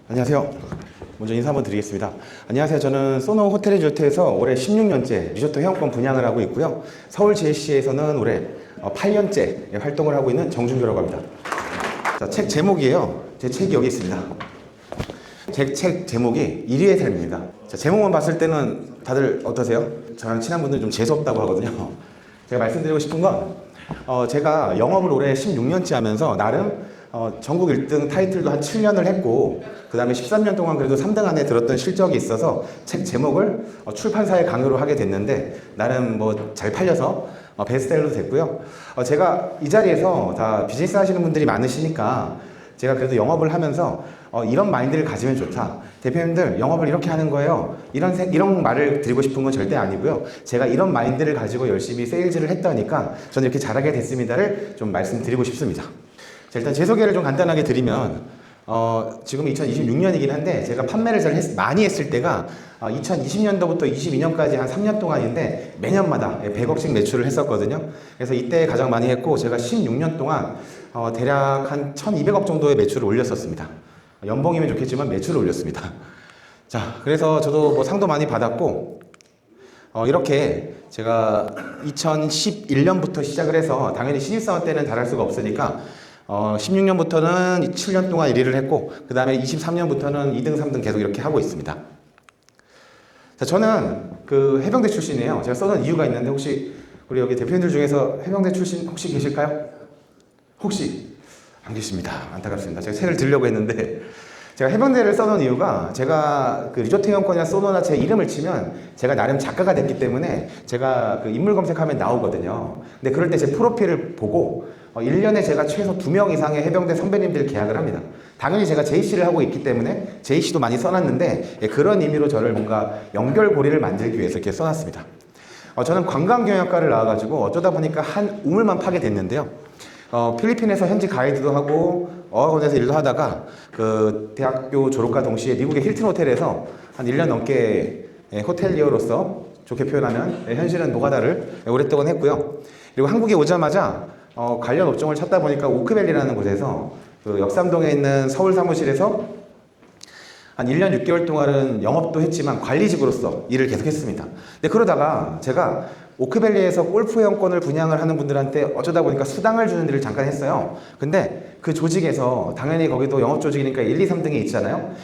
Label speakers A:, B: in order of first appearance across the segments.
A: 안녕하세요. 먼저 인사 한번 드리겠습니다. 안녕하세요. 저는 소노 호텔 리조트에서 올해 16년째 리조트 회원권 분양을 하고 있고요. 서울 GSC에서는 올해 8년째 활동을 하고 있는 정준규라고 합니다. 자, 책 제목이에요. 제 책이 여기 있습니다. 제 책 제목이 이리의 삶입니다. 자, 제목만 봤을 때는 다들 어떠세요? 저랑 친한 분들은 좀 재수없다고 하거든요. 제가 말씀드리고 싶은 건 제가 영업을 올해 16년째 하면서 나름 전국 1등 타이틀도 한 7년을 했고 그 다음에 13년 동안 그래도 3등 안에 들었던 실적이 있어서 책 제목을 출판사에 강요를 하게 됐는데 나름 뭐 잘 팔려서 베스트셀러도 됐고요. 제가 이 자리에서 다 비즈니스 하시는 분들이 많으시니까 제가 그래도 영업을 하면서 이런 마인드를 가지면 좋다. 대표님들 영업을 이렇게 하는 거예요. 이런 말을 드리고 싶은 건 절대 아니고요. 제가 이런 마인드를 가지고 열심히 세일즈를 했다니까 저는 이렇게 잘하게 됐습니다를 좀 말씀드리고 싶습니다. 자, 일단 제 소개를 좀 간단하게 드리면 지금 2026년이긴 한데 제가 판매를 많이 했을 때가 2020년도부터 22년까지 한 3년 동안인데 매년마다 100억씩 매출을 했었거든요. 그래서 이때 가장 많이 했고 제가 16년 동안 대략 한 1200억 정도의 매출을 올렸었습니다. 연봉이면 좋겠지만 매출을 올렸습니다. 자, 그래서 저도 뭐 상도 많이 받았고 이렇게 제가 2011년부터 시작을 해서 당연히 신입사원 때는 잘할 수가 없으니까 16년부터는 7년 동안 1위를 했고 그 다음에 23년부터는 2등, 3등 계속 이렇게 하고 있습니다. 자, 저는 그 해병대 출신이에요. 제가 써놓은 이유가 있는데 혹시 우리 여기 대표님들 중에서 해병대 출신 혹시 계실까요? 혹시? 안 계십니다. 안타깝습니다. 제가 책을 들려고 했는데 제가 해병대를 써놓은 이유가 제가 그 리조트 회원권이나 소노나 제 이름을 치면 제가 나름 작가가 됐기 때문에 제가 그 인물 검색하면 나오거든요. 근데 그럴 때 제 프로필을 보고 1년에 제가 최소 2명 이상의 해병대 선배님들 계약을 합니다. 당연히 제가 JC를 하고 있기 때문에 JC도 많이 써놨는데 그런 의미로 저를 뭔가 연결고리를 만들기 위해서 이렇게 써놨습니다. 저는 관광경영학과를 나와가지고 어쩌다 보니까 한 우물만 파게 됐는데요. 필리핀에서 현지 가이드도 하고 어학원에서 일도 하다가 그 대학교 졸업과 동시에 미국의 힐튼 호텔에서 한 1년 넘게 호텔리어로서 좋게 표현하면 현실은 노가다를 오랫동안 했고요. 그리고 한국에 오자마자 관련 업종을 찾다 보니까 오크밸리라는 곳에서 그 역삼동에 있는 서울 사무실에서 한 1년 6개월 동안은 영업도 했지만 관리직으로서 일을 계속 했습니다. 근데 그러다가 제가 오크밸리에서 골프 회원권을 분양을 하는 분들한테 어쩌다 보니까 수당을 주는 일을 잠깐 했어요. 근데 그 조직에서 당연히 거기도 영업 조직이니까 1, 2, 3등이 있잖아요.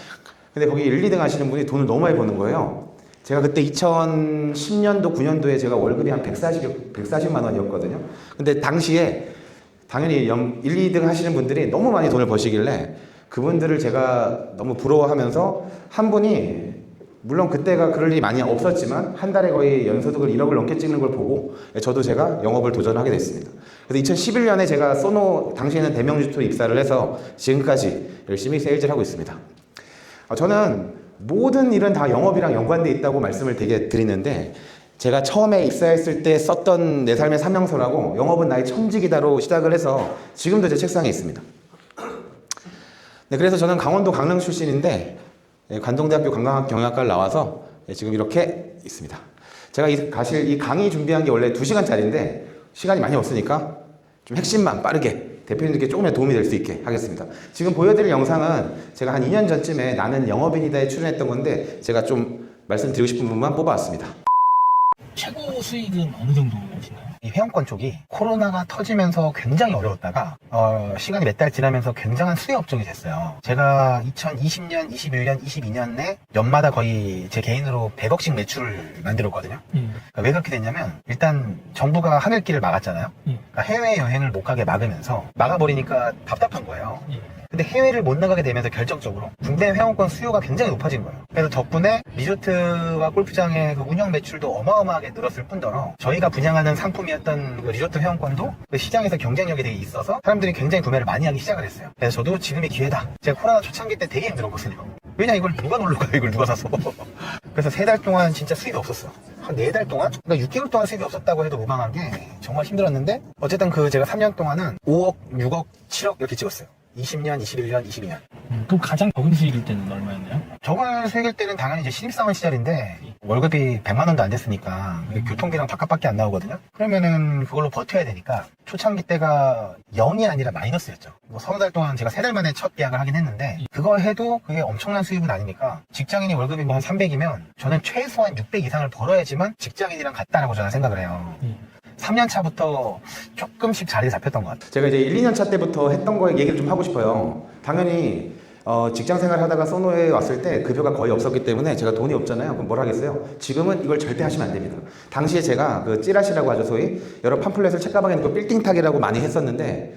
A: 근데 거기 1, 2등 하시는 분이 돈을 너무 많이 버는 거예요. 제가 그때 2010년도, 9년도에 제가 월급이 한 140만 원이었거든요. 근데 당시에 당연히 1, 2등 하시는 분들이 너무 많이 돈을 버시길래 그분들을 제가 너무 부러워하면서 한 분이 물론 그때가 그럴 일이 많이 없었지만 한 달에 거의 연소득을 1억을 넘게 찍는 걸 보고 저도 제가 영업을 도전하게 됐습니다. 그래서 2011년에 제가 소노 당시에는 대명주투로 입사를 해서 지금까지 열심히 세일즈를 하고 있습니다. 저는 모든 일은 다 영업이랑 연관돼 있다고 말씀을 되게 드리는데 제가 처음에 입사했을 때 썼던 내 삶의 사명서라고 영업은 나의 천직이다로 시작을 해서 지금도 제 책상에 있습니다. 네, 그래서 저는 강원도 강릉 출신인데 관동대학교 관광학경영학과를 나와서 지금 이렇게 있습니다. 제가 이 강의 준비한 게 원래 2시간짜리인데 시간이 많이 없으니까 좀 핵심만 빠르게 대표님들께 조금이라도 도움이 될 수 있게 하겠습니다. 지금 보여드릴 영상은 제가 한 2년 전쯤에 나는 영업인이다에 출연했던 건데 제가 좀 말씀드리고 싶은 부분만 뽑아왔습니다.
B: 최고 수익은 어느 정도 오시나요?
C: 이 회원권 쪽이 코로나가 터지면서 굉장히 어려웠다가 시간이 몇 달 지나면서 굉장한 수혜 업종이 됐어요. 제가 2020년, 21년, 22년에 연마다 거의 제 개인으로 100억씩 매출을 만들었거든요. 그러니까 왜 그렇게 됐냐면 일단 정부가 하늘길을 막았잖아요. 그러니까 해외여행을 못 가게 막으면서 막아버리니까 답답한 거예요. 근데 해외를 못 나가게 되면서 결정적으로 국내 회원권 수요가 굉장히 높아진 거예요. 그래서 덕분에 리조트와 골프장의 그 운영 매출도 어마어마하게 늘었을 뿐더러 저희가 분양하는 상품이었던 그 리조트 회원권도 그 시장에서 경쟁력이 되게 있어서 사람들이 굉장히 구매를 많이 하기 시작을 했어요. 그래서 저도 지금이 기회다. 제가 코로나 초창기 때 되게 힘들었거든요. 왜냐 이걸 누가 놀러 가요, 이걸 누가 사서. 그래서 3달 동안 진짜 수입이 없었어. 한 4달 동안? 그러니까 6개월 동안 수입이 없었다고 해도 무방한 게 정말 힘들었는데 어쨌든 그 제가 3년 동안은 5억, 6억, 7억 이렇게 찍었어요. 20년, 21년, 22년.
B: 그럼 가장 적은 수익일 때는 얼마였나요?
C: 저걸 수익일 때는 당연히 이제 신입사원 시절인데 월급이 100만 원도 안 됐으니까 교통비랑 밥값밖에 안 나오거든요. 그러면은 그걸로 버텨야 되니까 초창기 때가 0이 아니라 마이너스였죠. 뭐 30달 동안 제가 3달 만에 첫 계약을 하긴 했는데 그거 해도 그게 엄청난 수입은 아니니까 직장인이 월급이 뭐 한 300이면 저는 최소한 600 이상을 벌어야지만 직장인이랑 같다라고 저는 생각을 해요. 3년 차부터 조금씩 자리에 잡혔던 것 같아요.
A: 제가 이제 1, 2년 차 때부터 했던 거에 얘기를 좀 하고 싶어요. 당연히 직장 생활 하다가 소노에 왔을 때 급여가 거의 없었기 때문에 제가 돈이 없잖아요. 그럼 뭘 하겠어요? 지금은 이걸 절대 하시면 안 됩니다. 당시에 제가 그 찌라시라고 하죠, 소위 여러 팜플렛을 책가방에 넣고 빌딩 타기라고 많이 했었는데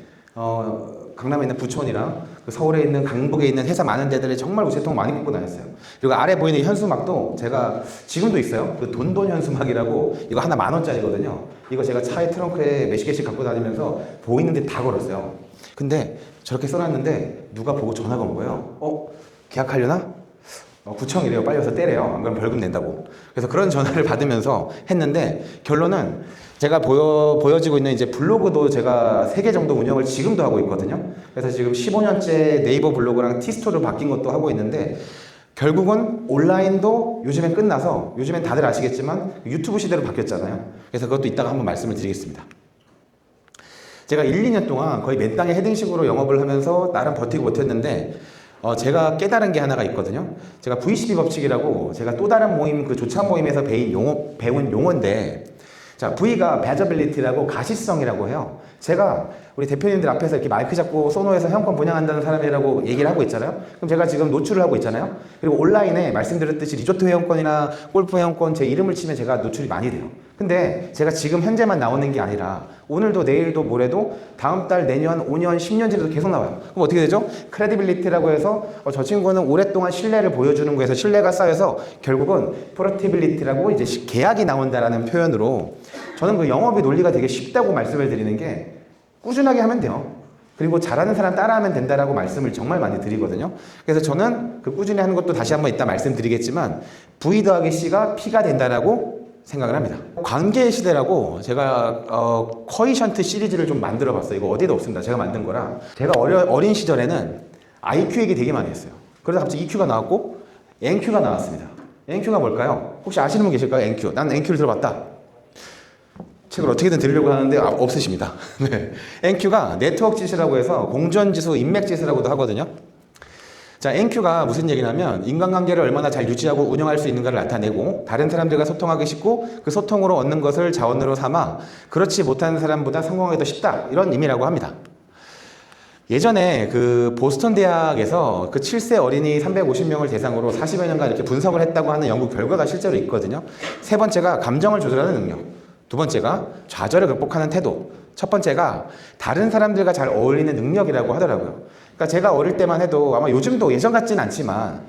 A: 강남에 있는 부촌이랑 그 서울에 있는 강북에 있는 회사 많은 데들에 정말 우체통 많이 꽂고 다녔어요. 그리고 아래 보이는 이 현수막도 제가 지금도 있어요. 그 돈돈 현수막이라고 이거 하나 10,000원짜리거든요. 이거 제가 차에 트렁크에 몇십 개씩 갖고 다니면서 보이는 데 다 걸었어요. 근데 저렇게 써놨는데 누가 보고 전화가 온 거예요. 계약하려나? 구청이래요. 빨리 와서 떼래요. 안 그러면 벌금 낸다고. 그래서 그런 전화를 받으면서 했는데 결론은 제가 보여지고 있는 이제 블로그도 제가 3개 정도 운영을 지금도 하고 있거든요. 그래서 지금 15년째 네이버 블로그랑 티스토리로 바뀐 것도 하고 있는데 결국은 온라인도 요즘엔 끝나서 요즘엔 다들 아시겠지만 유튜브 시대로 바뀌었잖아요. 그래서 그것도 이따가 한번 말씀을 드리겠습니다. 제가 1, 2년 동안 거의 맨 땅에 헤딩식으로 영업을 하면서 나름 버티고 버텼는데 제가 깨달은 게 하나가 있거든요. 제가 VCB 법칙이라고 제가 또 다른 모임 그 조차 모임에서 배운 용어인데 자, V가 배저빌리티라고 가시성이라고 해요. 제가 우리 대표님들 앞에서 이렇게 마이크 잡고 소노에서 회원권 분양한다는 사람이라고 얘기를 하고 있잖아요. 그럼 제가 지금 노출을 하고 있잖아요. 그리고 온라인에 말씀드렸듯이 리조트 회원권이나 골프 회원권 제 이름을 치면 제가 노출이 많이 돼요. 근데 제가 지금 현재만 나오는 게 아니라 오늘도 내일도 모레도 다음 달 내년 5년 10년 뒤에도 계속 나와요. 그럼 어떻게 되죠? 크레디빌리티라고 해서 저 친구는 오랫동안 신뢰를 보여주는 거에서 신뢰가 쌓여서 결국은 프로티빌리티라고 이제 계약이 나온다라는 표현으로 저는 그 영업의 논리가 되게 쉽다고 말씀을 드리는 게 꾸준하게 하면 돼요. 그리고 잘하는 사람 따라하면 된다라고 말씀을 정말 많이 드리거든요. 그래서 저는 그 꾸준히 하는 것도 다시 한번 이따 말씀드리겠지만 V 더하기 C가 P가 된다라고 생각을 합니다. 관계의 시대라고 제가 쿼이션트 시리즈를 좀 만들어 봤어요. 이거 어디에도 없습니다. 제가 만든 거라. 제가 어린 시절에는 IQ 얘기 되게 많이 했어요. 그러다 갑자기 EQ가 나왔고 NQ가 나왔습니다. NQ가 뭘까요? 혹시 아시는 분 계실까요? NQ. 난 NQ를 들어봤다. 책을 어떻게든 드리려고 하는데 없으십니다. 네. NQ가 네트워크 지수라고 해서 공존지수, 인맥지수라고도 하거든요. 자, NQ가 무슨 얘기냐면 인간관계를 얼마나 잘 유지하고 운영할 수 있는가를 나타내고 다른 사람들과 소통하기 쉽고 그 소통으로 얻는 것을 자원으로 삼아 그렇지 못하는 사람보다 성공하기 더 쉽다 이런 의미라고 합니다. 예전에 그 보스턴 대학에서 그 7세 어린이 350명을 대상으로 40여 년간 이렇게 분석을 했다고 하는 연구 결과가 실제로 있거든요. 세 번째가 감정을 조절하는 능력, 두 번째가 좌절을 극복하는 태도, 첫 번째가 다른 사람들과 잘 어울리는 능력이라고 하더라고요. 그러니까 제가 어릴 때만 해도 아마 요즘도 예전 같진 않지만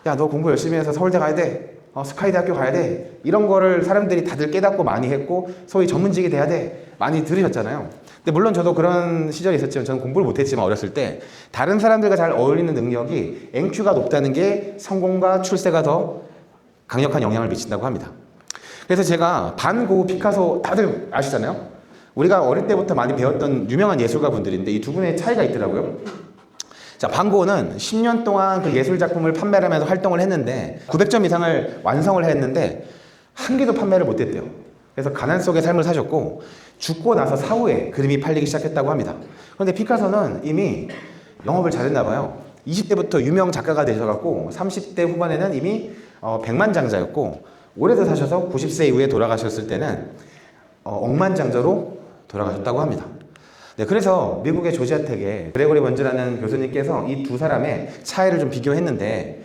A: 야, 너 공부 열심히 해서 서울대 가야 돼. 스카이 대학교 가야 돼. 이런 거를 사람들이 다들 깨닫고 많이 했고 소위 전문직이 돼야 돼. 많이 들으셨잖아요. 근데 물론 저도 그런 시절이 있었지만 저는 공부를 못했지만 어렸을 때 다른 사람들과 잘 어울리는 능력이 NQ가 높다는 게 성공과 출세가 더 강력한 영향을 미친다고 합니다. 그래서 제가 반 고흐, 피카소 다들 아시잖아요. 우리가 어릴 때부터 많이 배웠던 유명한 예술가 분들인데 이 두 분의 차이가 있더라고요. 자, 반 고흐는 10년 동안 그 예술 작품을 판매를 하면서 활동을 했는데 900점 이상을 완성을 했는데 한 개도 판매를 못했대요. 그래서 가난 속의 삶을 사셨고 죽고 나서 사후에 그림이 팔리기 시작했다고 합니다. 그런데 피카소는 이미 영업을 잘했나 봐요. 20대부터 유명 작가가 되셔갖고 30대 후반에는 이미 백만장자였고 오래도 사셔서 90세 이후에 돌아가셨을 때는 억만장자로 돌아가셨다고 합니다. 네, 그래서 미국의 조지아텍의 그레고리 먼즈라는 교수님께서 이 두 사람의 차이를 좀 비교했는데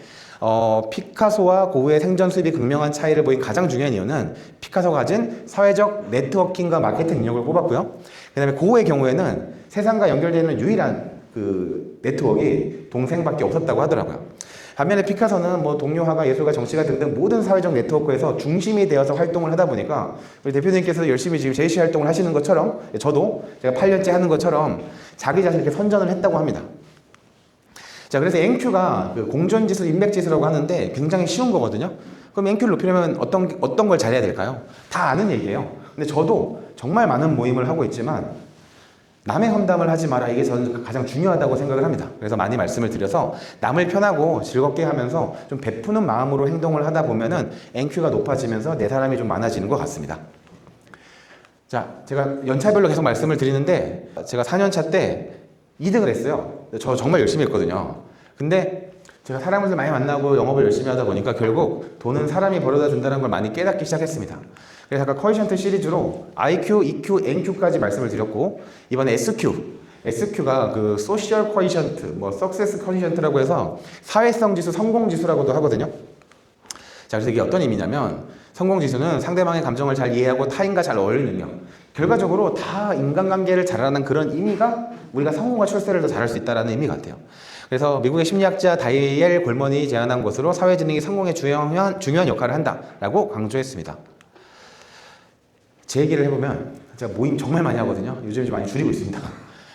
A: 피카소와 고흐의 생전 수입이 극명한 차이를 보인 가장 중요한 이유는 피카소가 가진 사회적 네트워킹과 마케팅 능력을 꼽았고요. 그 다음에 고흐의 경우에는 세상과 연결되는 유일한 그 네트워크가 동생밖에 없었다고 하더라고요. 반면에 피카소는 뭐 동료화가 예술가 정치가 등등 모든 사회적 네트워크에서 중심이 되어서 활동을 하다 보니까 우리 대표님께서 열심히 지금 JC 활동을 하시는 것처럼 저도 제가 8년째 하는 것처럼 자기 자신을 이렇게 선전을 했다고 합니다. 자, 그래서 NQ가 그 공존지수, 인맥지수라고 하는데 굉장히 쉬운 거거든요. 그럼 NQ를 높이려면 어떤 걸 잘해야 될까요? 다 아는 얘기예요. 근데 저도 정말 많은 모임을 하고 있지만 남의 험담을 하지 마라. 이게 저는 가장 중요하다고 생각을 합니다. 그래서 많이 말씀을 드려서 남을 편하고 즐겁게 하면서 좀 베푸는 마음으로 행동을 하다 보면은 NQ가 높아지면서 내 사람이 좀 많아지는 것 같습니다. 자, 제가 연차별로 계속 말씀을 드리는데 제가 4년차 때 2등을 했어요. 저 정말 열심히 했거든요. 근데 제가 사람을 많이 만나고 영업을 열심히 하다 보니까 결국 돈은 사람이 벌어다 준다는 걸 많이 깨닫기 시작했습니다. 그래서 아까 쿼티션트 시리즈로 IQ, EQ, NQ까지 말씀을 드렸고 이번에 SQ가 그 소셜 쿼티션트, 뭐 석세스 쿼티션트라고 해서 사회성 지수, 성공 지수라고도 하거든요. 자, 그래서 이게 어떤 의미냐면 성공 지수는 상대방의 감정을 잘 이해하고 타인과 잘 어울리는 능력. 결과적으로 다 인간관계를 잘하는 그런 의미가 우리가 성공과 출세를 더 잘할 수 있다는 의미 같아요. 그래서 미국의 심리학자 다이엘 골먼이 제안한 것으로 사회지능이 성공에 중요한 역할을 한다라고 강조했습니다. 제 얘기를 해보면 제가 모임 정말 많이 하거든요. 요즘 좀 많이 줄이고 있습니다.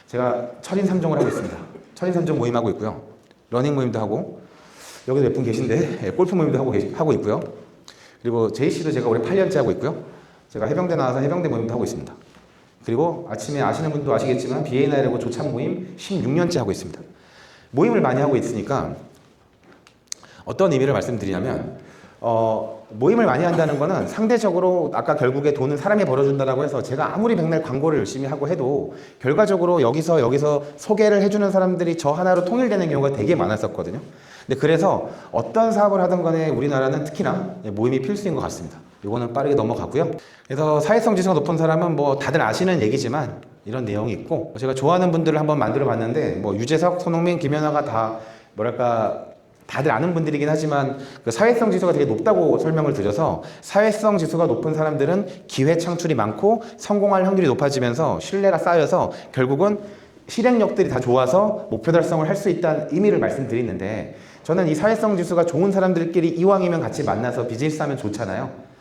A: 제가 철인 3종을 하고 있습니다. 철인 3종 모임하고 있고요. 러닝 모임도 하고 여기도 몇 분 계신데 골프 모임도 하고 있고요. 그리고 JC도 제가 올해 8년째 하고 있고요. 제가 해병대 나와서 해병대 모임도 하고 있습니다. 그리고 아침에 아시는 분도 아시겠지만 BNI라고 조참 모임 16년째 하고 있습니다. 모임을 많이 하고 있으니까 어떤 의미를 말씀드리냐면 모임을 많이 한다는 거는 상대적으로 아까 결국에 돈은 사람이 벌어준다라고 해서 제가 아무리 백날 광고를 열심히 하고 해도 결과적으로 여기서 소개를 해주는 사람들이 저 하나로 통일되는 경우가 되게 많았었거든요. 근데 그래서 어떤 사업을 하든 간에 우리나라는 특히나 모임이 필수인 것 같습니다. 이거는 빠르게 넘어가고요. 그래서 사회성 지수가 높은 사람은 뭐 다들 아시는 얘기지만 이런 내용이 있고 제가 좋아하는 분들을 한번 만들어 봤는데 뭐 유재석, 손흥민, 김연아가 다 뭐랄까 다들 아는 분들이긴 하지만 그 사회성 지수가 되게 높다고 설명을 드려서 사회성 지수가 높은 사람들은 기회 창출이 많고 성공할 확률이 높아지면서 신뢰가 쌓여서 결국은 실행력들이 다 좋아서 목표 달성을 할 수 있다는 의미를 말씀드리는데 저는 이 사회성 지수가 좋은 사람들끼리 이왕이면 같이 만나서 비즈니스 하면 좋잖아요.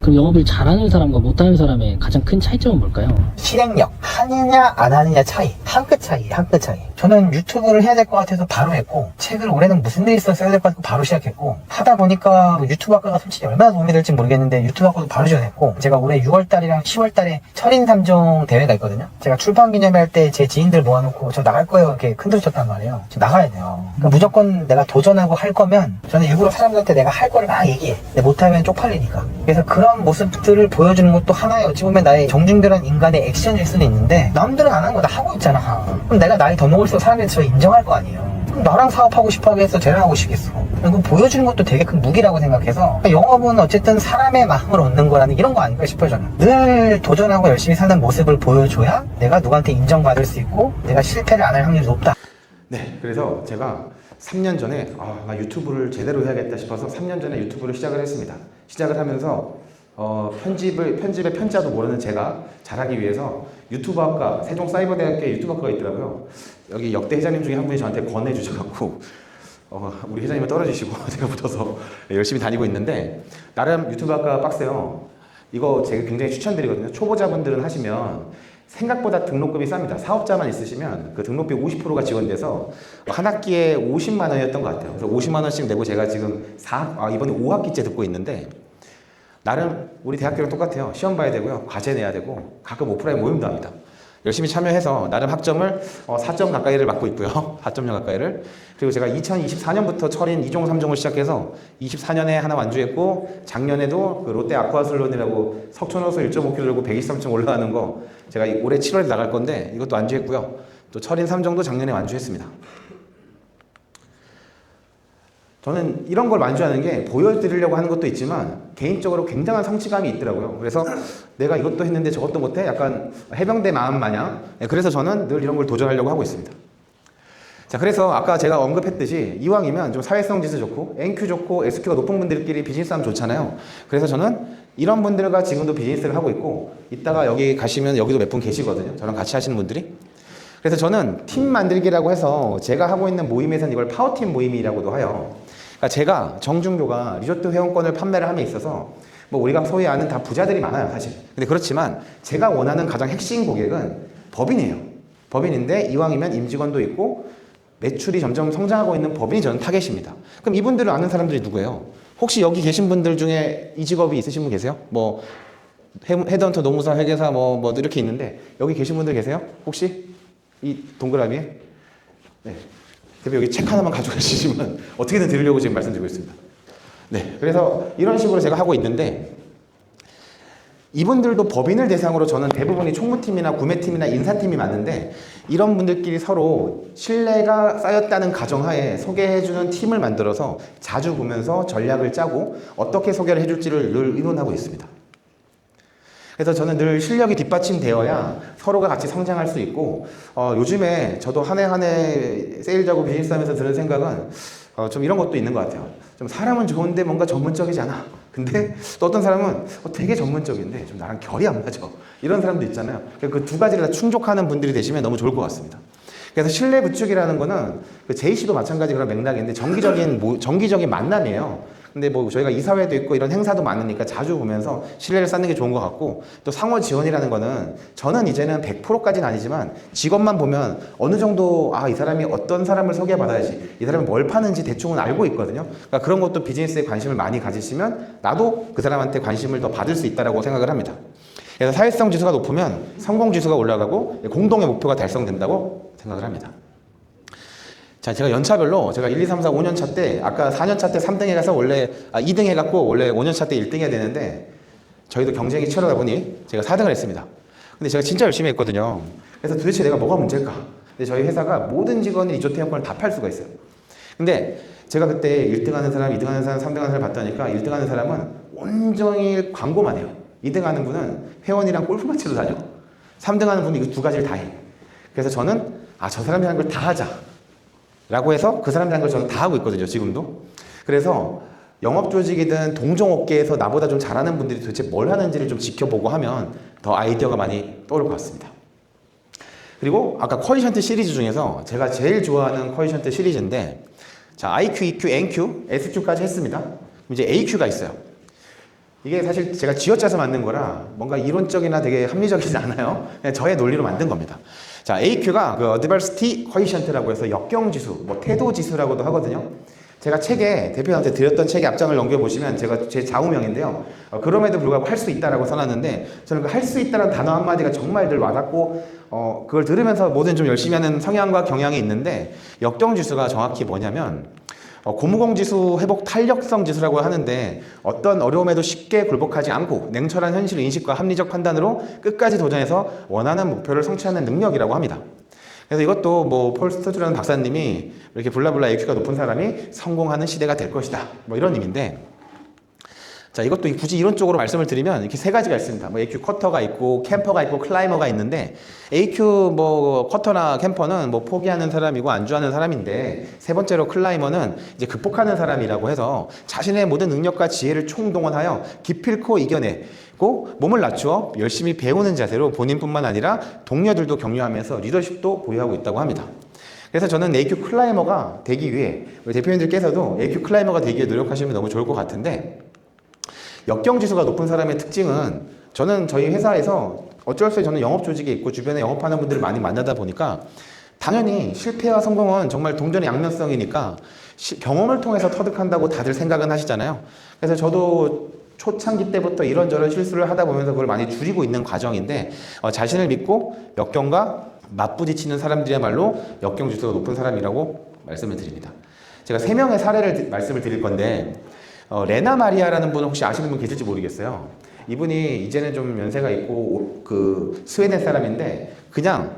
B: 그럼 영업을 잘하는 사람과 못하는 사람의 가장 큰 차이점은 뭘까요?
C: 실행력, 하느냐 안 하느냐 차이, 한 끗 차이, 한 끗 차이. 저는 유튜브를 해야 될 것 같아서 바로 했고 책을 올해는 무슨 일이 있어 써야 될 것 같아서 바로 시작했고 하다 보니까 유튜브 학과가 솔직히 얼마나 도움이 될지 모르겠는데 유튜브 학과도 바로 지원했고 제가 올해 6월달이랑 10월달에 철인 3종 대회가 있거든요. 제가 출판 기념회 할 때 제 지인들 모아놓고 저 나갈 거예요 이렇게 큰소리 쳤단 말이에요. 저 나가야 돼요. 그러니까 무조건 내가 도전하고 할 거면 저는 일부러 사람들한테 내가 할 거를 막 얘기해. 근데 못하면 쪽팔리니까. 그래서 그런 모습들을 보여주는 것도 하나의 어찌 보면 나의 정중들한 인간의 액션일 수는 있는데 남들은 안 한 거 나 하고 있잖아. 그럼 내가 나이 더 먹을수록 사람들이 저 인정할 거 아니에요. 그럼 나랑 사업하고 싶어 하겠어? 쟤랑 하고 싶겠어? 그럼 보여주는 것도 되게 큰 무기라고 생각해서 영업은 어쨌든 사람의 마음을 얻는 거라는 이런 거 아닐까 싶어요. 저는 늘 도전하고 열심히 사는 모습을 보여줘야 내가 누구한테 인정받을 수 있고 내가 실패를 안 할 확률이 높다.
A: 네, 그래서 제가 3년 전에 나 유튜브를 제대로 해야겠다 싶어서 3년 전에 유튜브를 시작을 했습니다. 시작을 하면서 편집의 편자도 모르는 제가 잘하기 위해서 유튜브학과 세종사이버대학교에 유튜브학과가 있더라고요. 여기 역대 회장님 중에 한 분이 저한테 권해주셔갖고 우리 회장님은 떨어지시고 제가 붙어서 열심히 다니고 있는데 나름 유튜브학과 빡세요. 이거 제가 굉장히 추천드리거든요. 초보자분들은 하시면 생각보다 등록금이 쌉니다. 사업자만 있으시면 그 등록비 50%가 지원돼서 한 학기에 50만 원이었던 것 같아요. 그래서 50만 원씩 내고 제가 지금 이번에 5학기째 듣고 있는데 나름 우리 대학교랑 똑같아요. 시험 봐야 되고요. 과제 내야 되고 가끔 오프라인 모임도 합니다. 열심히 참여해서 나름 학점을 4점 가까이를 받고 있고요. 4.0 가까이를. 그리고 제가 2024년부터 철인 2종 3종을 시작해서 24년에 하나 완주했고 작년에도 그 롯데 아쿠아슬론이라고 석촌호수 1.5km 들고 123층 올라가는 거 제가 올해 7월에 나갈 건데 이것도 완주했고요. 또 철인 3종도 작년에 완주했습니다. 저는 이런 걸 완주하는 게 보여드리려고 하는 것도 있지만 개인적으로 굉장한 성취감이 있더라고요. 그래서 내가 이것도 했는데 저것도 못해? 약간 해병대 마음 마냥. 그래서 저는 늘 이런 걸 도전하려고 하고 있습니다. 자, 그래서 아까 제가 언급했듯이 이왕이면 좀 사회성 지수 좋고 NQ 좋고 SQ가 높은 분들끼리 비즈니스 하면 좋잖아요. 그래서 저는 이런 분들과 지금도 비즈니스를 하고 있고 이따가 여기 가시면 여기도 몇 분 계시거든요. 저랑 같이 하시는 분들이. 그래서 저는 팀 만들기라고 해서 제가 하고 있는 모임에서는 이걸 파워팀 모임이라고도 해요. 그러니까 제가 정준교가 리조트 회원권을 판매를 함에 있어서 뭐 우리가 소위 아는 다 부자들이 많아요, 사실. 근데 그렇지만 제가 원하는 가장 핵심 고객은 법인이에요. 법인인데 이왕이면 임직원도 있고 매출이 점점 성장하고 있는 법인이 저는 타겟입니다. 그럼 이분들을 아는 사람들이 누구예요? 혹시 여기 계신 분들 중에 이 직업이 있으신 분 계세요? 뭐 헤드헌터, 노무사, 회계사 뭐 이렇게 있는데 여기 계신 분들 계세요? 혹시 이 동그라미에? 네. 대표 여기 책 하나만 가져가시면 어떻게든 드리려고 지금 말씀드리고 있습니다. 네. 그래서 이런 식으로 제가 하고 있는데 이분들도 법인을 대상으로 저는 대부분이 총무팀이나 구매팀이나 인사팀이 많은데 이런 분들끼리 서로 신뢰가 쌓였다는 가정하에 소개해주는 팀을 만들어서 자주 보면서 전략을 짜고 어떻게 소개를 해줄지를 늘 의논하고 있습니다. 그래서 저는 늘 실력이 뒷받침되어야 서로가 같이 성장할 수 있고 요즘에 저도 한 해 한 해 세일즈하고 비즈니스 하면서 드는 생각은 좀 이런 것도 있는 것 같아요. 좀 사람은 좋은데 뭔가 전문적이지 않아. 근데 또 어떤 사람은 되게 전문적인데 좀 나랑 결이 안 맞아. 이런 사람도 있잖아요. 그 두 가지를 다 충족하는 분들이 되시면 너무 좋을 것 같습니다. 그래서 신뢰 구축이라는 거는 그 JC도 마찬가지 그런 맥락인데 정기적인 만남이에요. 근데 뭐 저희가 이사회도 있고 이런 행사도 많으니까 자주 보면서 신뢰를 쌓는 게 좋은 것 같고 또 상호 지원이라는 거는 저는 이제는 100%까지는 아니지만 직업만 보면 어느 정도 이 사람이 어떤 사람을 소개받아야지 이 사람이 뭘 파는지 대충은 알고 있거든요. 그러니까 그런 것도 비즈니스에 관심을 많이 가지시면 나도 그 사람한테 관심을 더 받을 수 있다고 생각을 합니다. 그래서 사회성 지수가 높으면 성공 지수가 올라가고 공동의 목표가 달성된다고 생각을 합니다. 자, 제가 연차별로 제가 1, 2, 3, 4, 5년 차 때 아까 4년 차 때 3등 해가서 원래 2등 해갖고 원래 5년 차 때 1등 해야 되는데 저희도 경쟁이 치열하다 보니 제가 4등을 했습니다. 근데 제가 진짜 열심히 했거든요. 그래서 도대체 내가 뭐가 문제일까? 근데 저희 회사가 모든 직원이 리조트 회원권을 다 팔 수가 있어요. 근데 제가 그때 1등 하는 사람, 2등 하는 사람, 3등 하는 사람 봤다니까 1등 하는 사람은 온종일 광고만 해요. 2등 하는 분은 회원이랑 골프만 치러 다녀. 3등 하는 분은 이거 두 가지를 다 해. 그래서 저는 저 사람이 하는 걸 다 하자 라고 해서 그 사람들이 하는 걸 저는 다 하고 있거든요, 지금도. 그래서 영업조직이든 동종업계에서 나보다 좀 잘하는 분들이 도대체 뭘 하는지를 좀 지켜보고 하면 더 아이디어가 많이 떠오를 것 같습니다. 그리고 아까 쿼티션트 시리즈 중에서 제가 제일 좋아하는 쿼티션트 시리즈인데 자, IQ, EQ, NQ, SQ까지 했습니다. 그럼 이제 AQ가 있어요. 이게 사실 제가 쥐어짜서 만든 거라 뭔가 이론적이나 되게 합리적이지 않아요. 그냥 저의 논리로 만든 겁니다. 자, AQ가 그 Adversity Quotient라고 해서 역경지수, 태도지수라고도 하거든요. 제가 책에 대표한테 드렸던 책의 앞장을 넘겨보시면 제가 제 좌우명인데요. 그럼에도 불구하고 할 수 있다라고 써놨는데 저는 그 할 수 있다는 단어 한마디가 정말 늘 와닿고 그걸 들으면서 뭐든 좀 열심히 하는 성향과 경향이 있는데 역경지수가 정확히 뭐냐면 고무공지수 회복 탄력성 지수라고 하는데 어떤 어려움에도 쉽게 굴복하지 않고 냉철한 현실 인식과 합리적 판단으로 끝까지 도전해서 원하는 목표를 성취하는 능력이라고 합니다. 그래서 이것도 폴 스토트라는 박사님이 이렇게 블라블라 AQ가 높은 사람이 성공하는 시대가 될 것이다. 이런 의미인데 자, 이것도 굳이 이론적으로 말씀을 드리면 이렇게 세 가지가 있습니다. AQ 쿼터가 있고 캠퍼가 있고 클라이머가 있는데 AQ 쿼터나 캠퍼는 포기하는 사람이고 안주하는 사람인데 세 번째로 클라이머는 이제 극복하는 사람이라고 해서 자신의 모든 능력과 지혜를 총동원하여 기필코 이겨내고 몸을 낮추어 열심히 배우는 자세로 본인뿐만 아니라 동료들도 격려하면서 리더십도 보유하고 있다고 합니다. 그래서 저는 AQ 클라이머가 되기 위해 대표님들께서도 AQ 클라이머가 되기 위해 노력하시면 너무 좋을 것 같은데 역경지수가 높은 사람의 특징은 저는 저희 회사에서 어쩔 수 없이 저는 영업조직에 있고 주변에 영업하는 분들을 많이 만나다 보니까 당연히 실패와 성공은 정말 동전의 양면성이니까 경험을 통해서 터득한다고 다들 생각은 하시잖아요. 그래서 저도 초창기 때부터 이런저런 실수를 하다 보면서 그걸 많이 줄이고 있는 과정인데 자신을 믿고 역경과 맞부딪히는 사람들이야말로 역경지수가 높은 사람이라고 말씀을 드립니다. 제가 3명의 사례를 말씀을 드릴 건데 레나 마리아라는 분은 혹시 아시는 분 계실지 모르겠어요. 이분이 이제는 좀 연세가 있고 그 스웨덴 사람인데 그냥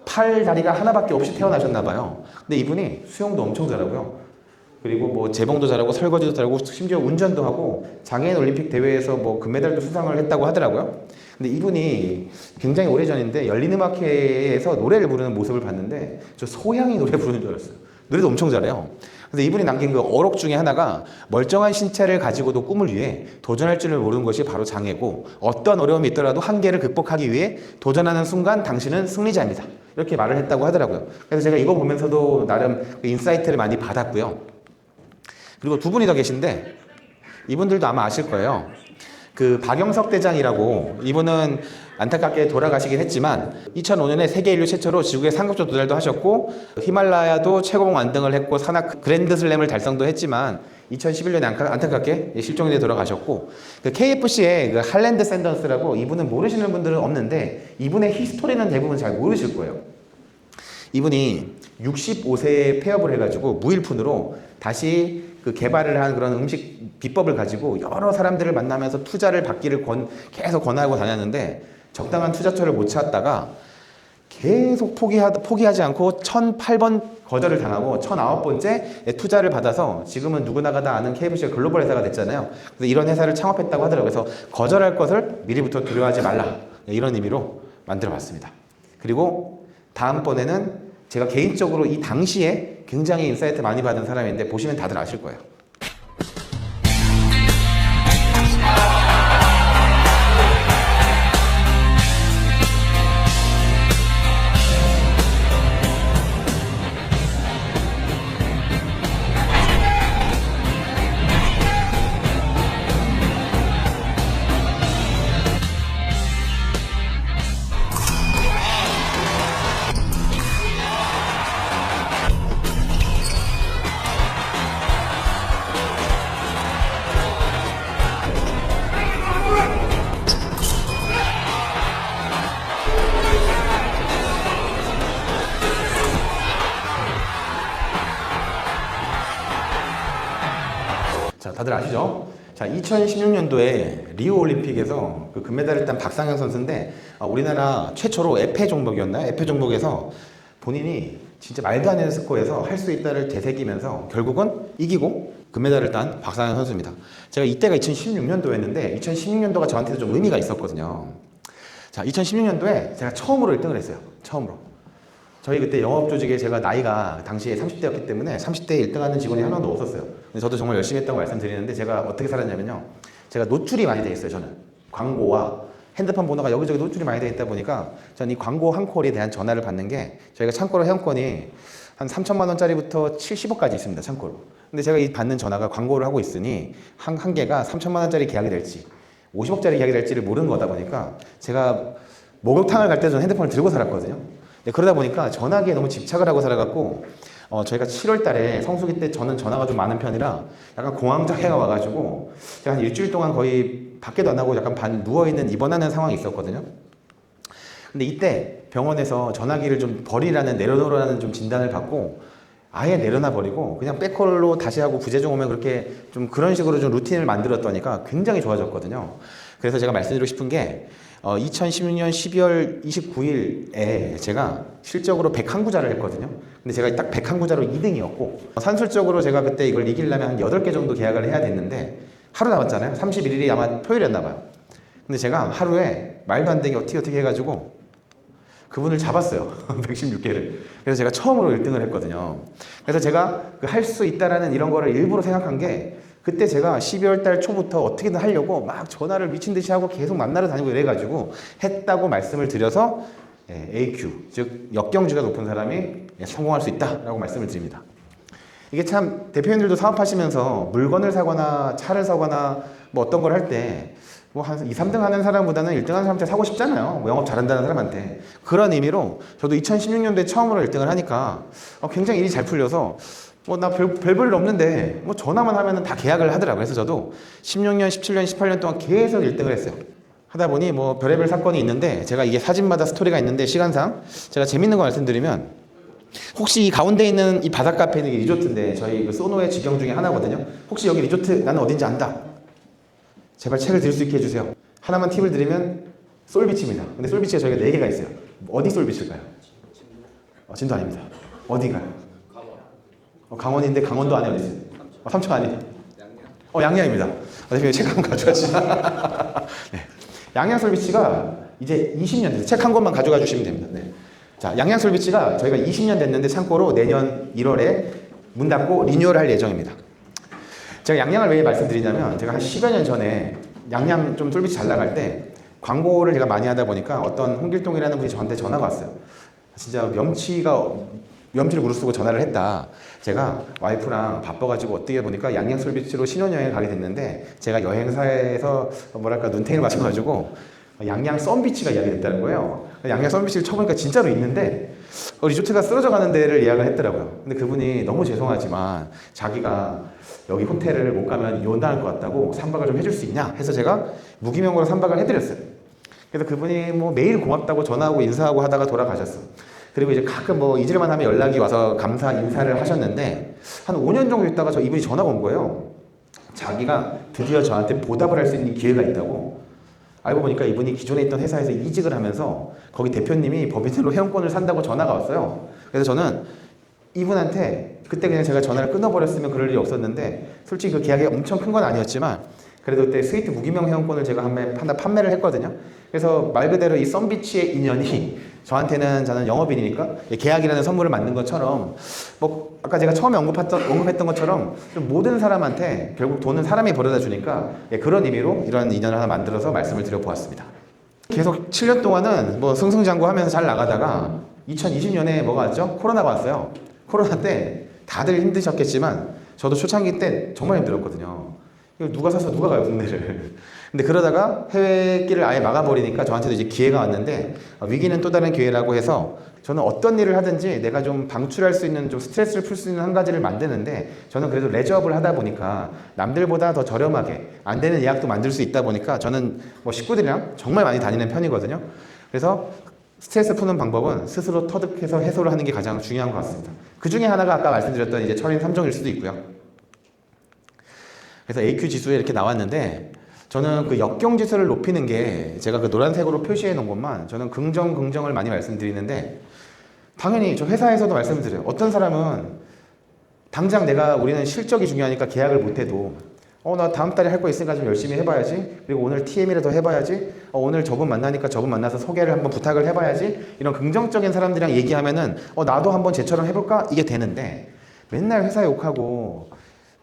A: 팔 다리가 하나밖에 없이 태어나셨나 봐요. 근데 이분이 수영도 엄청 잘하고요. 그리고 재봉도 잘하고 설거지도 잘하고 심지어 운전도 하고 장애인 올림픽 대회에서 금메달도 수상을 했다고 하더라고요. 근데 이분이 굉장히 오래전인데 열린음악회에서 노래를 부르는 모습을 봤는데 저 소양이 노래 부르는 줄 알았어요. 노래도 엄청 잘해요. 그래서 이분이 남긴 그 어록 중에 하나가 멀쩡한 신체를 가지고도 꿈을 위해 도전할 줄을 모르는 것이 바로 장애고 어떤 어려움이 있더라도 한계를 극복하기 위해 도전하는 순간 당신은 승리자입니다. 이렇게 말을 했다고 하더라고요. 그래서 제가 이거 보면서도 나름 인사이트를 많이 받았고요. 그리고 두 분이 더 계신데 이분들도 아마 아실 거예요. 그 박영석 대장이라고 이분은 안타깝게 돌아가시긴 했지만 2005년에 세계 인류 최초로 지구의 상급조 도달도 하셨고 히말라야도 최고봉 완등을 했고 산악 그랜드슬램을 달성도 했지만 2011년에 안타깝게 실종이 돼 돌아가셨고, 그 KFC의 그 할랜드 샌더스라고, 이분은 모르시는 분들은 없는데 이분의 히스토리는 대부분 잘 모르실 거예요. 이분이 65세에 폐업을 해가지고 무일푼으로 다시 그 개발을 한 그런 음식 비법을 가지고 여러 사람들을 만나면서 투자를 받기를 계속 권하고 다녔는데, 적당한 투자처를 못 찾다가 계속 포기하지 않고 1008번 거절을 당하고 1009번째 투자를 받아서 지금은 누구나가 다 아는 KFC가 글로벌 회사가 됐잖아요. 그래서 이런 회사를 창업했다고 하더라고요. 그래서 거절할 것을 미리부터 두려워하지 말라, 이런 의미로 만들어 봤습니다. 그리고 다음번에는 제가 개인적으로 이 당시에 굉장히 인사이트 많이 받은 사람인데 보시면 다들 아실 거예요. 자, 다들 아시죠? 자, 2016년도에 리우 올림픽에서 그 금메달을 딴 박상현 선수인데, 우리나라 최초로 에페 종목이었나요? 에페 종목에서 본인이 진짜 말도 안 되는 스코어에서 할 수 있다를 되새기면서 결국은 이기고 금메달을 딴 박상현 선수입니다. 제가 이때가 2016년도였는데 2016년도가 저한테도 좀 의미가 있었거든요. 자, 2016년도에 제가 처음으로 1등을 했어요. 처음으로. 저희 그때 영업 조직에 제가 나이가 당시에 30대였기 때문에 30대에 1등하는 직원이 한 명도 없었어요. 근데 저도 정말 열심히 했다고 말씀드리는데, 제가 어떻게 살았냐면요, 제가 노출이 많이 돼 있어요. 저는 광고와 핸드폰 번호가 여기저기 노출이 많이 돼 있다 보니까 전 이 광고 한 콜에 대한 전화를 받는 게, 저희가 창고로 회원권이 한 3천만 원짜리부터 70억까지 있습니다. 창고로. 근데 제가 이 받는 전화가 광고를 하고 있으니 한 개가 3천만 원짜리 계약이 될지 50억짜리 계약이 될지를 모르는 거다 보니까 제가 목욕탕을 갈 때 저는 핸드폰을 들고 살았거든요. 그러다 보니까 전화기에 너무 집착을 하고 살아갖고, 저희가 7월 달에 성수기 때 저는 전화가 좀 많은 편이라 약간 공황장애가 와가지고 제가 한 일주일 동안 거의 밖에도 안 나고 약간 반 누워있는 입원하는 상황이 있었거든요. 근데 이때 병원에서 전화기를 좀 버리라는, 내려놓으라는 좀 진단을 받고 아예 내려놔 버리고 그냥 백콜로 다시 하고 부재중 오면 그렇게 좀 그런 식으로 좀 루틴을 만들었더니까 굉장히 좋아졌거든요. 그래서 제가 말씀드리고 싶은 게, 2016년 12월 29일에 제가 실적으로 101구자를 했거든요. 근데 제가 딱 101구자로 2등이었고, 산술적으로 제가 그때 이걸 이기려면 한 8개 정도 계약을 해야 됐는데 하루 남았잖아요. 31일이 아마 토요일이었나 봐요. 근데 제가 하루에 말도 안 되게 어떻게 해가지고 그분을 잡았어요. 116개를. 그래서 제가 처음으로 1등을 했거든요. 그래서 제가 할 수 있다라는 이런 거를 일부러 생각한 게, 그때 제가 12월 달 초부터 어떻게든 하려고 막 전화를 미친 듯이 하고 계속 만나러 다니고 이래가지고 했다고 말씀을 드려서 AQ, 즉 역경주가 높은 사람이 성공할 수 있다라고 말씀을 드립니다. 이게 참 대표님들도 사업하시면서 물건을 사거나 차를 사거나 뭐 어떤 걸 할 때 뭐 한 2, 3등 하는 사람보다는 1등 하는 사람한테 사고 싶잖아요. 뭐 영업 잘한다는 사람한테. 그런 의미로 저도 2016년도에 처음으로 1등을 하니까 굉장히 일이 잘 풀려서 나 별볼 일 없는데 뭐 전화만 하면은 다 계약을 하더라고요. 그래서 저도 16년, 17년, 18년 동안 계속 1등을 했어요. 하다 보니 뭐 별의별 사건이 있는데, 제가 이게 사진마다 스토리가 있는데 시간상 제가 재밌는 거 말씀드리면, 혹시 이 가운데 있는 이 바닷가 앞에 있는 게 리조트인데 저희 그 소노의 직영 중에 하나거든요. 혹시 여기 리조트 나는 어딘지 안다. 제발 책을 들 수 있게 해주세요. 하나만 팁을 드리면 솔비치입니다. 근데 솔비치가 저희가 4개가 있어요. 어디 솔비치일까요? 진도 아닙니다. 어디가요? 강원인데 강원도 안에 어디 있어요? 삼척 아니에요? 양양입니다. 대표님 책 한번 가져가시죠. 네. 양양 솔비치가 이제 20년 됐어요. 책 한 권만 가져가 주시면 됩니다. 네. 자, 양양 솔비치가 저희가 20년 됐는데 참고로 내년 1월에 문 닫고 리뉴얼 할 예정입니다. 제가 양양을 왜 말씀드리냐면, 제가 한 10여 년 전에 양양 좀 솔비치 잘 나갈 때 광고를 제가 많이 하다 보니까 어떤 홍길동이라는 분이 저한테 전화가 왔어요. 진짜 명치를 무릅쓰고 전화를 했다. 제가 와이프랑 바빠가지고 어떻게 보니까 양양 솔비치로 신혼여행을 가게 됐는데, 제가 여행사에서 뭐랄까 눈탱이를 맞춰가지고 양양 썬비치가 이야기 됐다는 거예요. 양양 썬비치를 쳐보니까 진짜로 있는데, 리조트가 쓰러져 가는 데를 예약을 했더라고요. 근데 그분이 너무 죄송하지만 자기가 여기 호텔을 못 가면 요원당할 것 같다고 3박을 좀 해줄 수 있냐 해서 제가 무기명으로 3박을 해드렸어요. 그래서 그분이 뭐 매일 고맙다고 전화하고 인사하고 하다가 돌아가셨어. 그리고 이제 가끔 뭐 잊을만 하면 연락이 와서 감사 인사를 하셨는데 한 5년 정도 있다가 이분이 전화가 온 거예요. 자기가 드디어 저한테 보답을 할 수 있는 기회가 있다고. 알고 보니까 이분이 기존에 있던 회사에서 이직을 하면서 거기 대표님이 법인으로 회원권을 산다고 전화가 왔어요. 그래서 저는 이분한테 그때 그냥 제가 전화를 끊어버렸으면 그럴 일이 없었는데 솔직히 그 계약이 엄청 큰 건 아니었지만 그래도 그때 스위트 무기명 회원권을 제가 하나 판매를 했거든요. 그래서 말 그대로 이 썬비치의 인연이 저는 영업인이니까 계약이라는 선물을 만든 것처럼 뭐 아까 제가 처음에 언급했던 것처럼 좀 모든 사람한테 결국 돈은 사람이 벌어다 주니까 그런 의미로 이런 인연을 하나 만들어서 말씀을 드려보았습니다. 계속 7년 동안은 뭐 승승장구하면서 잘 나가다가 2020년에 뭐가 왔죠? 코로나가 왔어요. 코로나 때 다들 힘드셨겠지만 저도 초창기 때 정말 힘들었거든요. 이거 누가 사서 누가 가요 국내를. 근데 그러다가 해외길을 아예 막아버리니까 저한테도 이제 기회가 왔는데 위기는 또 다른 기회라고 해서 저는 어떤 일을 하든지 내가 좀 방출할 수 있는 좀 스트레스를 풀 수 있는 한 가지를 만드는데 저는 그래도 레저업을 하다 보니까 남들보다 더 저렴하게 안 되는 예약도 만들 수 있다 보니까 저는 뭐 식구들이랑 정말 많이 다니는 편이거든요. 그래서 스트레스 푸는 방법은 스스로 터득해서 해소를 하는 게 가장 중요한 것 같습니다. 그 중에 하나가 아까 말씀드렸던 이제 철인 3종일 수도 있고요. 그래서 AQ 지수에 이렇게 나왔는데 저는 그 역경 지수를 높이는 게 제가 그 노란색으로 표시해 놓은 것만 저는 긍정을 많이 말씀드리는데 당연히 저 회사에서도 말씀드려요. 어떤 사람은 당장 우리는 실적이 중요하니까 계약을 못해도 나 다음 달에 할 거 있으니까 좀 열심히 해봐야지. 그리고 오늘 TM이라도 해봐야지. 오늘 저분 만나니까 저분 만나서 소개를 한번 부탁을 해봐야지. 이런 긍정적인 사람들이랑 얘기하면은 나도 한번 쟤처럼 해볼까? 이게 되는데 맨날 회사에 욕하고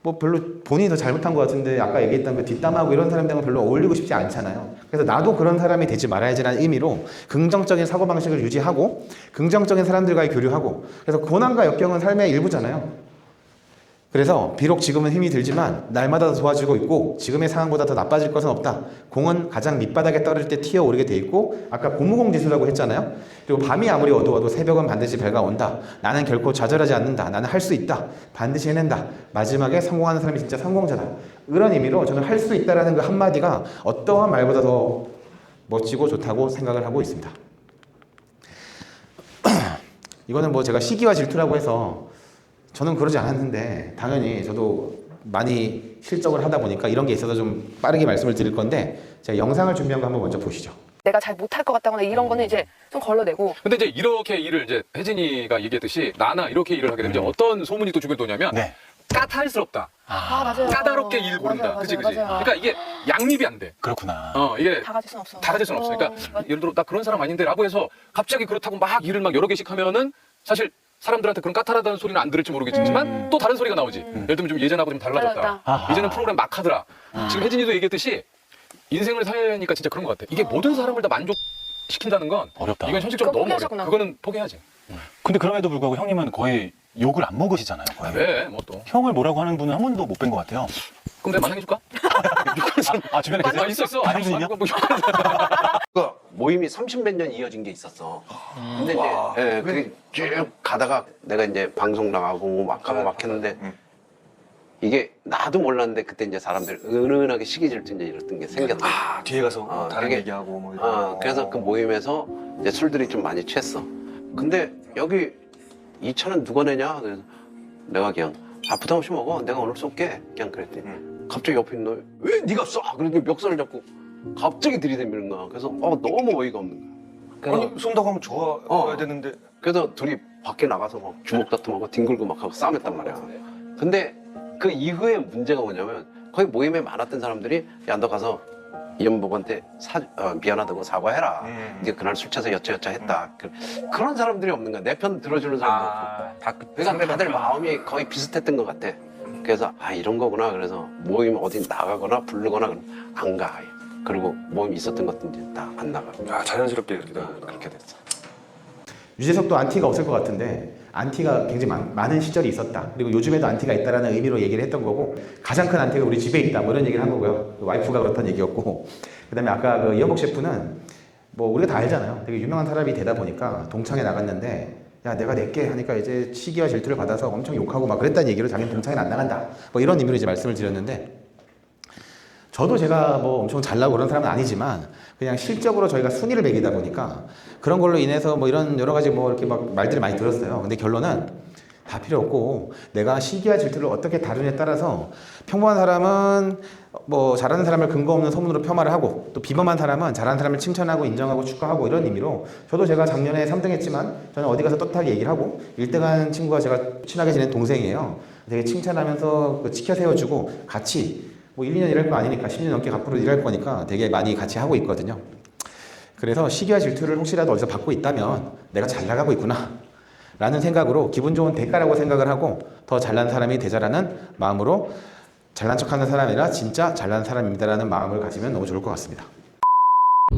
A: 뭐 별로 본인이 더 잘못한 것 같은데 아까 얘기했던 그 뒷담하고 이런 사람들하고 별로 어울리고 싶지 않잖아요. 그래서 나도 그런 사람이 되지 말아야지라는 의미로 긍정적인 사고방식을 유지하고 긍정적인 사람들과의 교류하고 그래서 고난과 역경은 삶의 일부잖아요. 그래서 비록 지금은 힘이 들지만 날마다 더 좋아지고 있고 지금의 상황보다 더 나빠질 것은 없다. 공은 가장 밑바닥에 떨어질 때 튀어오르게 돼 있고 아까 고무공 지수라고 했잖아요. 그리고 밤이 아무리 어두워도 새벽은 반드시 배가 온다. 나는 결코 좌절하지 않는다. 나는 할 수 있다. 반드시 해낸다. 마지막에 성공하는 사람이 진짜 성공자다. 이런 의미로 저는 할 수 있다라는 그 한마디가 어떠한 말보다 더 멋지고 좋다고 생각을 하고 있습니다. 이거는 뭐 제가 시기와 질투라고 해서 저는 그러지 않았는데 당연히 저도 많이 실적을 하다 보니까 이런 게 있어서 좀 빠르게 말씀을 드릴 건데 제가 영상을 준비한 거 한번 먼저 보시죠.
D: 내가 잘 못할 것 같다거나 이런 거는 이제 좀 걸러내고.
E: 근데 이제 이렇게 일을 이제 혜진이가 얘기했듯이 나나 이렇게 일을 하게 되면 이제 어떤 소문이 또 주변에 도냐면 까탈스럽다.
D: 맞아요.
E: 까다롭게 일 고른다.
D: 맞아요,
E: 그치?
D: 맞아요.
E: 그러니까 이게 양립이 안 돼.
F: 그렇구나.
E: 이게
D: 다 가질 수는 없어.
E: 다 가질 수는 없어. 그러니까 예를 들어 나 그런 사람 아닌데 라고 해서 갑자기 그렇다고 막 일을 막 여러 개씩 하면은 사실 사람들한테 그런 까탈하다는 소리는 안 들을지 모르겠지만 또 다른 소리가 나오지. 예를 들면 좀 예전하고 좀 달라졌다.
F: 아하.
E: 이제는 프로그램 막 하더라. 지금 혜진이도 얘기했듯이 인생을 살려니까 진짜 그런 것 같아. 이게 모든 사람을 다 만족시킨다는 건
F: 어렵다.
E: 이건 현실적으로
D: 그거
E: 너무 어려워.
D: 포기하셨구나.
E: 그거는 포기해야지.
F: 근데 그럼에도 불구하고 형님은 거의 욕을 안 먹으시잖아요. 거의.
E: 왜? 뭐 또.
F: 형을 뭐라고 하는 분은 한 번도 못 뵌 것 같아요.
E: 그럼 내가 만나해줄까?
F: 주변에 계세요?
E: 있어.
F: 아, 형님이요?
E: 뭐 욕하는 사람.
G: 그 모임이 30몇 년 이어진 게 있었어. 근데 이제 그게 쭉 가다가 내가 이제 방송 나가고 막 하고 막 했는데 이게 나도 몰랐는데 그때 이제 사람들 은은하게 시기 질투 이제 이랬던 게 생겼다.
H: 뒤에 가서 다른
G: 그게-
H: 얘기하고 뭐 이런 거.
G: 그래서 그 모임에서 이제 술들이 좀 많이 취했어. 근데 여기 2,000원 누가 내냐? 그래서 내가 그냥 부담 없이 먹어. 내가 오늘 쏠게. 그냥 그랬더니 갑자기 옆에 있는 너 왜 네가 쏴? 그러더니 멱살을 잡고 갑자기 들이대미는 거야. 그래서 너무 어이가 없는 거야. 그래서
H: 아니 쏜다고 하면 좋아야 되는데
G: 그래서 둘이 밖에 나가서 막 주먹 다툼하고 뒹굴고 막 하고 싸움했단 말이야. 근데 그 이후에 문제가 뭐냐면 거기 모임에 많았던 사람들이 야 너 가서 이연복한테 미안하다고 사과해라. 이게 그날 술 취해서 여차여차 했다. 그런 사람들이 없는 거야. 내 편 들어주는 사람도 없고.
H: 다
G: 그러니까 다들 마음이 거의 비슷했던 것 같아. 그래서 이런 거구나. 그래서 모임 어디 나가거나 부르거나 그러면 안 가. 아예. 그리고 모임이 있었던 것도 이제 다 안 나가.
H: 자연스럽게 이렇게 되는 거구나.
G: 그렇게 됐어.
A: 유재석도 안티가 없을 것 같은데 안티가 굉장히 많은 시절이 있었다. 그리고 요즘에도 안티가 있다라는 의미로 얘기를 했던 거고 가장 큰 안티가 우리 집에 있다. 뭐 이런 얘기를 한 거고요. 와이프가 그렇다는 얘기였고 그다음에 아까 그 이현복 셰프는 뭐 우리가 다 알잖아요. 되게 유명한 사람이 되다 보니까 동창회 나갔는데 야 내가 낼게 하니까 이제 시기와 질투를 받아서 엄청 욕하고 막 그랬다는 얘기로 자기는 동창회는 안 나간다 뭐 이런 의미로 이제 말씀을 드렸는데, 저도 제가 뭐 엄청 잘나고 그런 사람은 아니지만 그냥 실적으로 저희가 순위를 매기다 보니까 그런 걸로 인해서 뭐 이런 여러 가지 뭐 이렇게 막 말들을 많이 들었어요. 근데 결론은 다 필요 없고, 내가 시기와 질투를 어떻게 다루냐에 따라서 평범한 사람은 뭐 잘하는 사람을 근거 없는 소문으로 폄하를 하고, 또 비범한 사람은 잘하는 사람을 칭찬하고 인정하고 축하하고, 이런 의미로 저도 제가 작년에 3등 했지만 저는 어디 가서 떳떳하게 얘기를 하고, 1등한 친구가 제가 친하게 지낸 동생이에요. 되게 칭찬하면서 지켜 세워주고 같이 뭐 1, 2년 일할 거 아니니까 10년 넘게 앞으로 일할 거니까 되게 많이 같이 하고 있거든요. 그래서 시기와 질투를 혹시라도 어디서 받고 있다면 내가 잘 나가고 있구나 라는 생각으로 기분 좋은 대가라고 생각을 하고 더 잘난 사람이 되자라는 마음으로, 잘난 척하는 사람이라 진짜 잘난 사람입니다라는 마음을 가지면 너무 좋을 것 같습니다.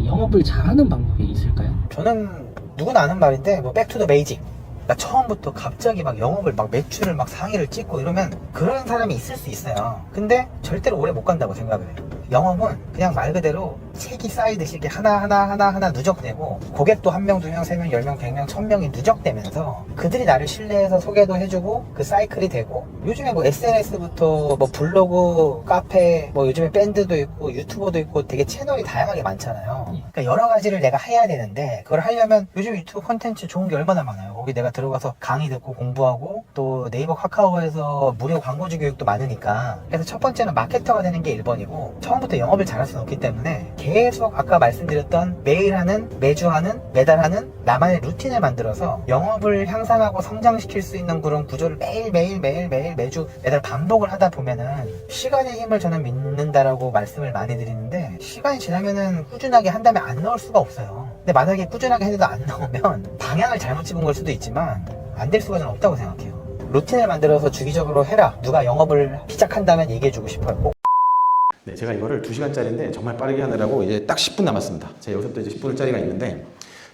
B: 영업을 잘하는 방법이 있을까요?
C: 저는 누구나 아는 말인데 뭐 백투더 베이직. 나 처음부터 갑자기 막 영업을 막 매출을 막 상위를 찍고 이러면 그런 사람이 있을 수 있어요. 근데 절대로 오래 못 간다고 생각을 해요. 영업은 그냥 말 그대로 책이 쌓이듯이 이렇게 하나 누적되고, 고객도 1명, 2명, 3명, 10명, 100명, 1000명이 누적되면서 그들이 나를 신뢰해서 소개도 해주고 그 사이클이 되고, 요즘에 뭐 SNS부터 뭐 블로그, 카페, 뭐 요즘에 밴드도 있고 유튜버도 있고 되게 채널이 다양하게 많잖아요. 그러니까 여러 가지를 내가 해야 되는데, 그걸 하려면 요즘 유튜브 콘텐츠 좋은 게 얼마나 많아요. 거기 내가 들어가서 강의 듣고 공부하고, 또 네이버 카카오에서 무료 광고주 교육도 많으니까. 그래서 첫 번째는 마케터가 되는 게 1번이고, 처음부터 영업을 잘할 수는 없기 때문에 계속 아까 말씀드렸던 매일 하는, 매주 하는, 매달 하는 나만의 루틴을 만들어서 영업을 향상하고 성장시킬 수 있는 그런 구조를 매일 매주 매달 반복을 하다 보면은 시간의 힘을 저는 믿는다라고 말씀을 많이 드리는데, 시간이 지나면은 꾸준하게 한다면 안 나올 수가 없어요. 근데 만약에 꾸준하게 해도 안 나오면 방향을 잘못 집은 걸 수도 있지만 안 될 수가 없다고 생각해요. 루틴을 만들어서 주기적으로 해라. 누가 영업을 시작한다면 얘기해주고 싶어요. 꼭.
A: 네, 제가 이거를 2시간짜리인데 정말 빠르게 하느라고 이제 딱 10분 남았습니다. 제가 여기서부터 이제 10분짜리가 있는데,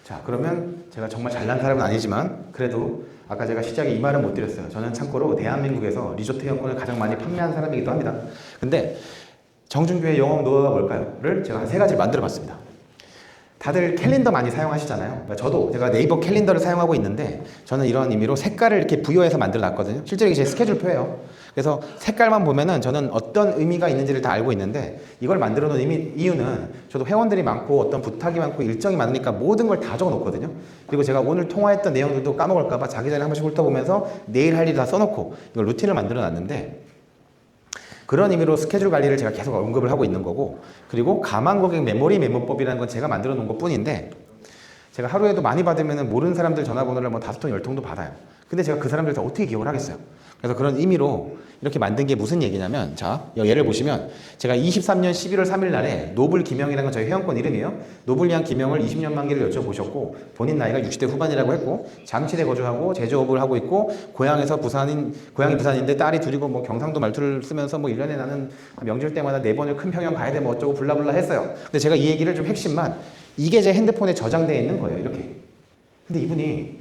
A: 자 그러면 제가 정말 잘난 사람은 아니지만 그래도 아까 제가 시작에 이 말은 못 드렸어요. 저는 참고로 대한민국에서 리조트 회원권을 가장 많이 판매한 사람이기도 합니다. 근데 정준규의 영업 노하우가 뭘까요?를 제가 한 3가지를 만들어 봤습니다. 다들 캘린더 많이 사용하시잖아요. 그러니까 저도 제가 네이버 캘린더를 사용하고 있는데, 저는 이런 의미로 색깔을 이렇게 부여해서 만들어 놨거든요. 실제로 이게 제 스케줄표예요. 그래서 색깔만 보면은 저는 어떤 의미가 있는지를 다 알고 있는데, 이걸 만들어 놓은 이유는 저도 회원들이 많고 어떤 부탁이 많고 일정이 많으니까 모든 걸 다 적어 놓거든요. 그리고 제가 오늘 통화했던 내용들도 까먹을까봐 자기 전에 한 번씩 훑어보면서 내일 할 일 다 써놓고 이걸 루틴을 만들어 놨는데, 그런 의미로 스케줄 관리를 제가 계속 언급을 하고 있는 거고, 그리고 가망 고객 메모리 메모법이라는 건 제가 만들어 놓은 것 뿐인데, 제가 하루에도 많이 받으면 모르는 사람들 전화번호를 뭐 5통, 10통도 받아요. 근데 제가 그 사람들 다 어떻게 기억을 하겠어요? 그래서 그런 의미로 이렇게 만든 게 무슨 얘기냐면, 자, 예를 보시면 제가 23년 11월 3일 날에 노블 김영이라는 건 저희 회원권 이름이에요. 노블리한 김영을 20년 만기를 여쭤보셨고, 본인 나이가 60대 후반이라고 했고, 잠실에 거주하고 제조업을 하고 있고, 고향이 부산인데 딸이 둘이고 뭐 경상도 말투를 쓰면서 뭐 1년에 나는 명절 때마다 4번을 큰 평양 가야 돼 뭐 어쩌고 블라블라 했어요. 근데 제가 이 얘기를 좀 핵심만, 이게 제 핸드폰에 저장되어 있는 거예요. 이렇게. 근데 이분이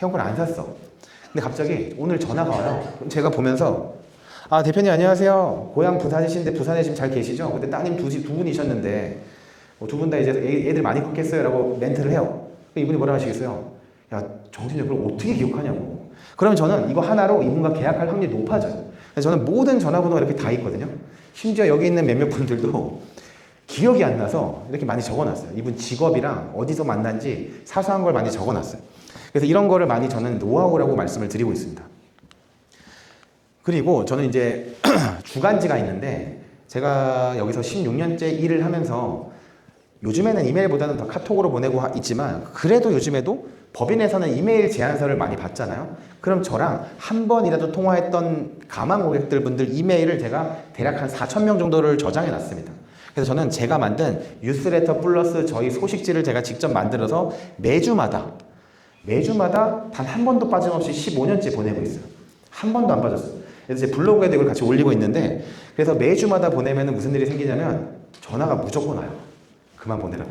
A: 회원권 안 샀어. 근데 갑자기 오늘 전화가 와요. 제가 보면서, 아 대표님 안녕하세요. 고향 부산이신데 부산에 지금 잘 계시죠? 근데 따님 두 분이셨는데 두 분 다 이제 애들 많이 컸겠어요? 라고 멘트를 해요. 이분이 뭐라 하시겠어요? 야 정신이 그걸 어떻게 기억하냐고. 그러면 저는 이거 하나로 이분과 계약할 확률이 높아져요. 그래서 저는 모든 전화번호가 이렇게 다 있거든요. 심지어 여기 있는 몇몇 분들도 기억이 안 나서 이렇게 많이 적어놨어요. 이분 직업이랑 어디서 만난지 사소한 걸 많이 적어놨어요. 그래서 이런 거를 많이 저는 노하우라고 말씀을 드리고 있습니다. 그리고 저는 이제 주간지가 있는데, 제가 여기서 16년째 일을 하면서 요즘에는 이메일보다는 더 카톡으로 보내고 있지만, 그래도 요즘에도 법인에서는 이메일 제안서를 많이 받잖아요. 그럼 저랑 한 번이라도 통화했던 가망 고객들 분들 이메일을 제가 대략 한 4,000명 정도를 저장해 놨습니다. 그래서 저는 제가 만든 뉴스레터 플러스 저희 소식지를 제가 직접 만들어서 매주마다 단 한 번도 빠짐없이 15년째 보내고 있어요. 한 번도 안 빠졌어요. 그래서 제 블로그에도 이걸 같이 올리고 있는데, 그래서 매주마다 보내면 무슨 일이 생기냐면 전화가 무조건 와요. 그만 보내라고.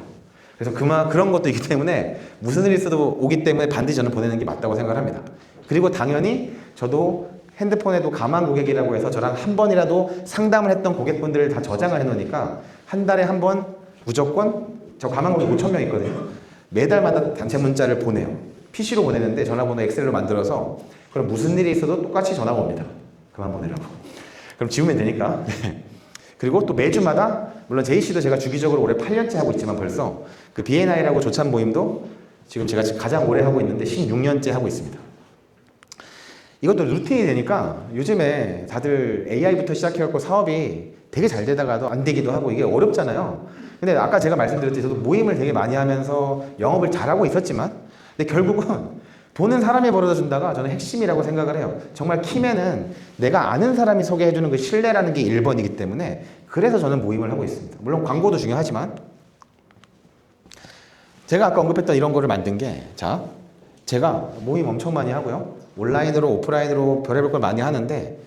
A: 그래서 그런 것도 있기 때문에 무슨 일이 있어도 오기 때문에 반드시 저는 보내는 게 맞다고 생각을 합니다. 그리고 당연히 저도 핸드폰에도 가망 고객이라고 해서 저랑 한 번이라도 상담을 했던 고객분들을 다 저장을 해놓으니까 한 달에 한 번 무조건, 저 가망 고객 5,000명 있거든요. 매달마다 단체 문자를 보내요. PC로 보내는데 전화번호 엑셀로 만들어서 그럼 무슨 일이 있어도 똑같이 전화가 옵니다. 그만 보내라고. 그럼 지우면 되니까. 그리고 또 매주마다 물론 JC도 제가 주기적으로 올해 8년째 하고 있지만 벌써 그 BNI라고 조찬 모임도 지금 제가 가장 오래 하고 있는데 16년째 하고 있습니다. 이것도 루틴이 되니까 요즘에 다들 AI부터 시작해갖고 사업이 되게 잘 되다가도 안 되기도 하고 이게 어렵잖아요. 근데 아까 제가 말씀드렸듯이 저도 모임을 되게 많이 하면서 영업을 잘하고 있었지만 근데 결국은 돈은 사람이 벌어다 준다가 저는 핵심이라고 생각을 해요. 정말 키맨은 내가 아는 사람이 소개해주는 그 신뢰라는 게 1번이기 때문에 그래서 저는 모임을 하고 있습니다. 물론 광고도 중요하지만 제가 아까 언급했던 이런 거를 만든 게 자, 제가 모임 엄청 많이 하고요. 온라인으로 오프라인으로 별의별 걸 많이 하는데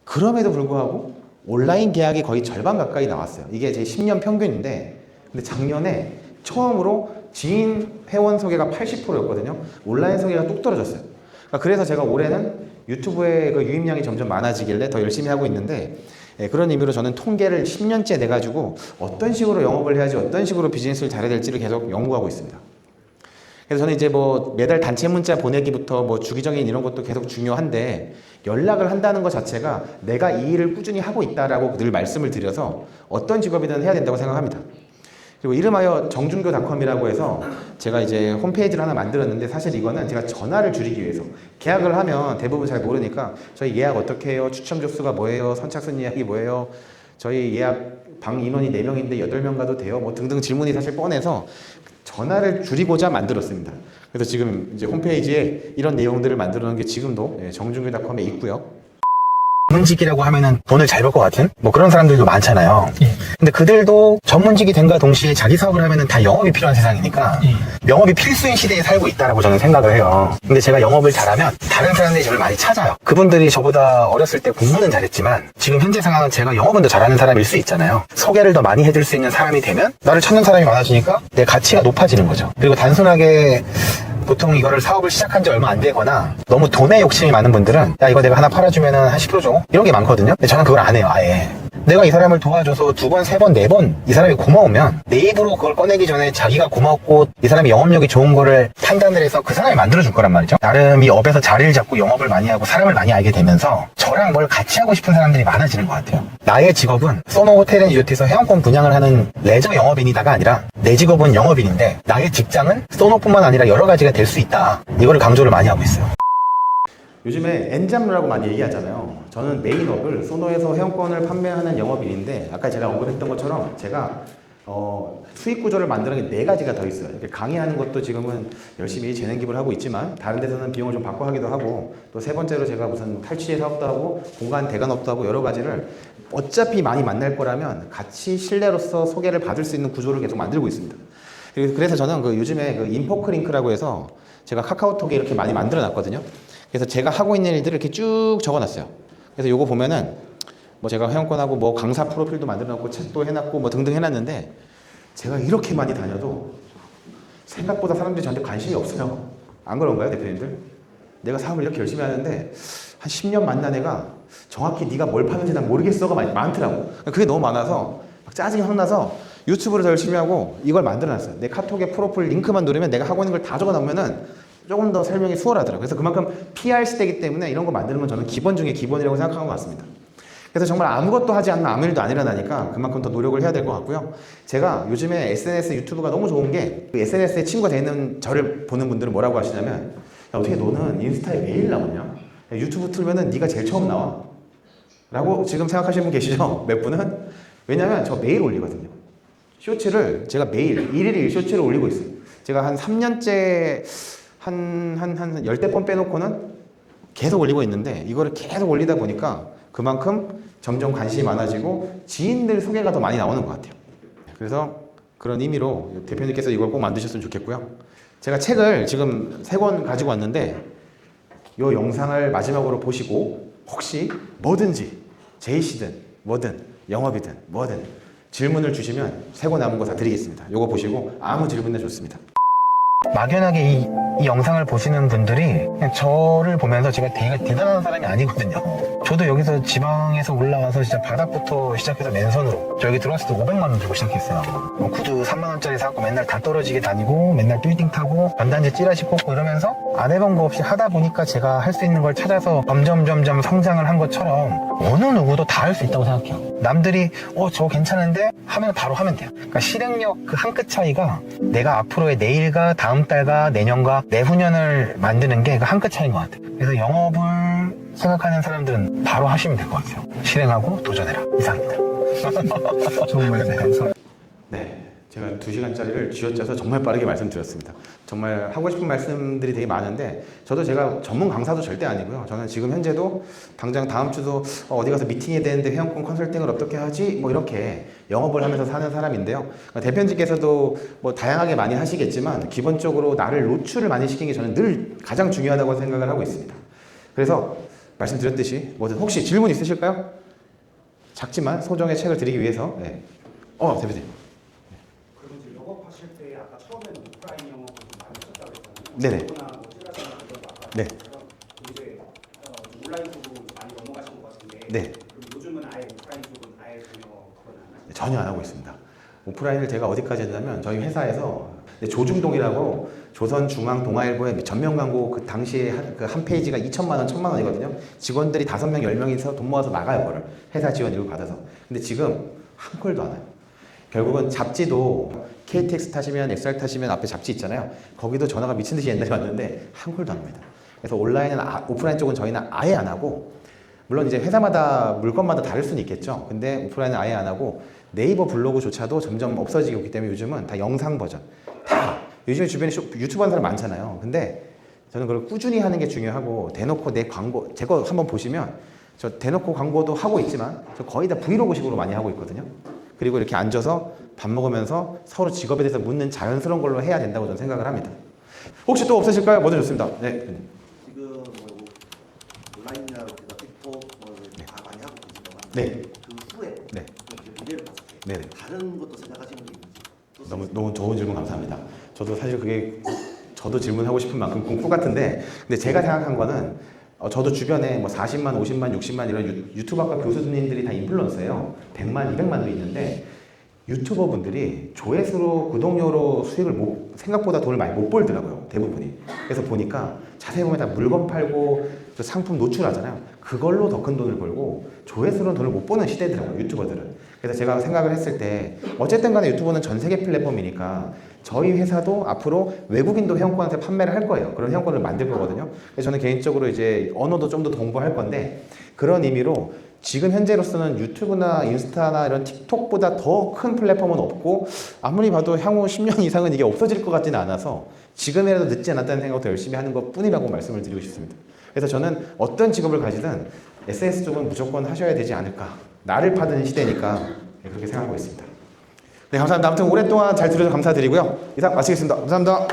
A: 그럼에도 불구하고 온라인 계약이 거의 절반 가까이 나왔어요. 이게 제 10년 평균인데 근데 작년에 처음으로 지인 회원 소개가 80%였거든요. 온라인 소개가 뚝 떨어졌어요. 그래서 제가 올해는 유튜브에 그 유입량이 점점 많아지길래 더 열심히 하고 있는데 그런 의미로 저는 통계를 10년째 내가지고 어떤 식으로 영업을 해야지 어떤 식으로 비즈니스를 잘해야 될지를 계속 연구하고 있습니다. 그래서 저는 이제 뭐 매달 단체 문자 보내기부터 뭐 주기적인 이런 것도 계속 중요한데 연락을 한다는 것 자체가 내가 이 일을 꾸준히 하고 있다라고 늘 말씀을 드려서 어떤 직업이든 해야 된다고 생각합니다. 그리고 이름하여 정준교닷컴이라고 해서 제가 이제 홈페이지를 하나 만들었는데 사실 이거는 제가 전화를 줄이기 위해서 계약을 하면 대부분 잘 모르니까 저희 예약 어떻게 해요? 추첨 조수가 뭐예요? 선착순 예약이 뭐예요? 저희 예약 방 인원이 4명인데 8명 가도 돼요? 뭐 등등 질문이 사실 뻔해서 전화를 줄이고자 만들었습니다. 그래서 지금 이제 홈페이지에 이런 내용들을 만들어 놓은 게 지금도 정준교닷컴에 있고요.
C: 전문직이라고 하면은 돈을 잘 벌 것 같은 뭐 그런 사람들도 많잖아요. 근데 그들도 전문직이 된과 동시에 자기 사업을 하면은 다 영업이 필요한 세상이니까 영업이 필수인 시대에 살고 있다라고 저는 생각을 해요. 근데 제가 영업을 잘하면 다른 사람들이 저를 많이 찾아요. 그분들이 저보다 어렸을 때 공부는 잘했지만 지금 현재 상황은 제가 영업은 더 잘하는 사람일 수 있잖아요. 소개를 더 많이 해줄 수 있는 사람이 되면 나를 찾는 사람이 많아지니까 내 가치가 높아지는 거죠. 그리고 단순하게 보통 이거를 사업을 시작한 지 얼마 안 되거나 너무 돈에 욕심이 많은 분들은 야 이거 내가 하나 팔아주면 한 10% 줘? 이런 게 많거든요. 근데 저는 그걸 안 해요. 아예 내가 이 사람을 도와줘서 2번, 3번, 4번 이 사람이 고마우면 내 입으로 그걸 꺼내기 전에 자기가 고맙고 이 사람이 영업력이 좋은 거를 판단을 해서 그 사람이 만들어줄 거란 말이죠. 나름 이 업에서 자리를 잡고 영업을 많이 하고 사람을 많이 알게 되면서 저랑 뭘 같이 하고 싶은 사람들이 많아지는 것 같아요. 나의 직업은 소노 호텔 앤 리조트에서 회원권 분양을 하는 레저 영업인이다가 아니라 내 직업은 영업인인데 나의 직장은 소노뿐만 아니라 여러 가지가 될 수 있다. 이거를 강조를 많이 하고 있어요.
A: 요즘에 N잡루라고 많이 얘기하잖아요. 저는 메인업을 소노에서 회원권을 판매하는 영업인인데 아까 제가 언급했던 것처럼 제가 수익 구조를 만드는 게 4가지가 더 있어요. 이렇게 강의하는 것도 지금은 열심히 재능 기부를 하고 있지만 다른 데서는 비용을 좀 받고 하기도 하고 또 3번째로 제가 무슨 탈취제 사업도 하고 공간 대관업도 하고 여러 가지를 어차피 많이 만날 거라면 같이 신뢰로서 소개를 받을 수 있는 구조를 계속 만들고 있습니다. 그래서 저는 그 요즘에 그 인포크링크라고 해서 제가 카카오톡에 이렇게 많이 만들어 놨거든요. 그래서 제가 하고 있는 일들을 이렇게 쭉 적어놨어요. 그래서 요거 보면은 뭐 제가 회원권하고 뭐 강사 프로필도 만들어놨고 책도 해놨고 뭐 등등 해놨는데 제가 이렇게 많이 다녀도 생각보다 사람들이 저한테 관심이 없어요. 안 그런가요, 대표님들? 내가 사업을 이렇게 열심히 하는데 한 10년 만난 애가 정확히 네가 뭘 파는지 난 모르겠어가 많더라고. 그게 너무 많아서 막 짜증이 확 나서 유튜브를 더 열심히 하고 이걸 만들어놨어요. 내 카톡에 프로필 링크만 누르면 내가 하고 있는 걸 다 적어놓으면은 조금 더 설명이 수월하더라고요. 그래서 그만큼 PR 시대이기 때문에 이런 거 만드는 건 저는 기본 중에 기본이라고 생각하는 것 같습니다. 그래서 정말 아무것도 하지 않는 아무 일도 안 일어나니까 그만큼 더 노력을 해야 될 것 같고요. 제가 요즘에 SNS 유튜브가 너무 좋은 게 그 SNS에 친구가 돼 있는 저를 보는 분들은 뭐라고 하시냐면 야, 어떻게 너는 인스타에 매일 나오냐? 야, 유튜브 틀면은 네가 제일 처음 나와. 라고 지금 생각하시는 분 계시죠? 몇 분은? 왜냐면 저 매일 올리거든요. 쇼츠를 제가 매일 1일 1쇼츠를 올리고 있어요. 제가 한 3년째 한 10대 번 빼놓고는 계속 올리고 있는데 이거를 계속 올리다 보니까 그만큼 점점 관심이 많아지고 지인들 소개가 더 많이 나오는 것 같아요. 그래서 그런 의미로 대표님께서 이걸 꼭 만드셨으면 좋겠고요. 제가 책을 지금 3권 가지고 왔는데 이 영상을 마지막으로 보시고 혹시 뭐든지 JC든 뭐든 영업이든 뭐든 질문을 주시면 3권 남은 거 다 드리겠습니다. 이거 보시고 아무 질문이나 좋습니다.
C: 막연하게 이 이 영상을 보시는 분들이 그냥 저를 보면서 제가 되게 대단한 사람이 아니거든요. 저도 여기서 지방에서 올라와서 진짜 바닥부터 시작해서 맨손으로 저 여기 들어왔을 때 500만 원 들고 시작했어요. 구두 3만 원짜리 사고 맨날 다 떨어지게 다니고 맨날 빌딩 타고 전단지 찌라시 꽂고 이러면서 안 해본 거 없이 하다 보니까 제가 할 수 있는 걸 찾아서 점점 성장을 한 것처럼 어느 누구도 다 할 수 있다고 생각해요. 남들이 저거 괜찮은데 하면 바로 하면 돼요. 그러니까 실행력 그 한 끗 차이가 내가 앞으로의 내일과 다음 달과 내년과 내후년을 만드는 게 그 한 끗 차이인 것 같아요. 그래서 영업을 생각하는 사람들은 바로 하시면 될 것 같아요. 실행하고 도전해라. 이상입니다. 좋은 말씀 감사합니다.
A: 네, 제가 2시간짜리를 쥐어짜서 정말 빠르게 말씀드렸습니다. 정말 하고 싶은 말씀들이 되게 많은데 저도 제가 전문 강사도 절대 아니고요. 저는 지금 현재도 당장 다음 주도 어디 가서 미팅해야 되는데 회원권 컨설팅을 어떻게 하지? 뭐 이렇게 영업을 하면서 사는 사람인데요. 대표님께서도 뭐 다양하게 많이 하시겠지만 기본적으로 나를 노출을 많이 시키는 게 저는 늘 가장 중요하다고 생각을 하고 있습니다. 그래서 말씀드렸듯이 뭐든 혹시 질문 있으실까요? 작지만 소정의 책을 드리기 위해서. 네. 대표님.
I: 그럼 이제 영업하실 때 아까 처음에는 오프라인 영업을 좀 많이 하셨다고 했잖아요.
A: 네네. 네.
I: 이제 온라인 쪽으로 많이 넘어가신 것 같은데.
A: 네.
I: 그럼 요즘은 아예 오프라인 쪽은 아예 전혀 그건 안 하나요?
A: 전혀 안 하고 있습니다. 오프라인을 제가 어디까지 했냐면 저희 회사에서 조중동이라고 조선중앙동아일보의 전면 광고 그 당시에 한 페이지가 2천만 원, 1,000만 원이거든요. 직원들이 5명, 10명이서 돈 모아서 나가요, 그거를. 회사 지원 이런 거 받아서. 근데 지금 한 콜도 안 와요. 결국은 잡지도 KTX 타시면 XR 타시면 앞에 잡지 있잖아요. 거기도 전화가 미친 듯이 옛날에 왔는데 한 콜도 안 옵니다. 그래서 온라인은 오프라인 쪽은 저희는 아예 안 하고 물론 이제 회사마다 물건마다 다를 수는 있겠죠. 근데 오프라인은 아예 안 하고 네이버 블로그조차도 점점 없어지고 있기 때문에 요즘은 다 영상 버전. 다 요즘에 주변에 유튜브 하는 사람 많잖아요. 근데 저는 그걸 꾸준히 하는 게 중요하고 대놓고 내 광고 제 거 한번 보시면 저 대놓고 광고도 하고 있지만 저 거의 다 브이로그식으로 많이 하고 있거든요. 그리고 이렇게 앉아서 밥 먹으면서 서로 직업에 대해서 묻는 자연스러운 걸로 해야 된다고 저는 생각을 합니다. 혹시 또 없으실까요? 뭐든 좋습니다. 네.
J: 지금 뭐 온라인이나 우리가 틱톡 다 많이 하고 계시지만
A: 네.
J: 그 후에
A: 네.
J: 미래를 봤을 때
A: 네.
J: 다른 것도 생각하시는 게 있는지
A: 너무 좋은 질문 감사합니다. 저도 사실 그게 저도 질문하고 싶은 만큼 꿈 같은데 근데 제가 생각한 거는 저도 주변에 뭐 40만, 50만, 60만 이런 유튜버과 교수님들이 다 인플루언서예요. 100만, 200만도 있는데 유튜버 분들이 조회수로 구독료로 수익을 생각보다 돈을 많이 못 벌더라고요. 대부분이. 그래서 보니까 자세히 보면 다 물건 팔고 또 상품 노출하잖아요. 그걸로 더 큰 돈을 벌고 조회수로는 돈을 못 버는 시대더라고요. 유튜버들은. 그래서 제가 생각을 했을 때 어쨌든 간에 유튜브는 전 세계 플랫폼이니까 저희 회사도 앞으로 외국인도 회원권한테 판매를 할 거예요. 그런 회원권을 만들 거거든요. 그래서 저는 개인적으로 이제 언어도 좀 더 공부할 건데 그런 의미로 지금 현재로서는 유튜브나 인스타나 이런 틱톡보다 더 큰 플랫폼은 없고 아무리 봐도 향후 10년 이상은 이게 없어질 것 같지는 않아서 지금이라도 늦지 않았다는 생각부터 열심히 하는 것 뿐이라고 말씀을 드리고 싶습니다. 그래서 저는 어떤 직업을 가지든 SNS 쪽은 무조건 하셔야 되지 않을까. 나를 파는 시대니까 그렇게 생각하고 있습니다. 네, 감사합니다. 아무튼 오랫동안 잘 들어주셔서 감사드리고요. 이상 마치겠습니다. 감사합니다.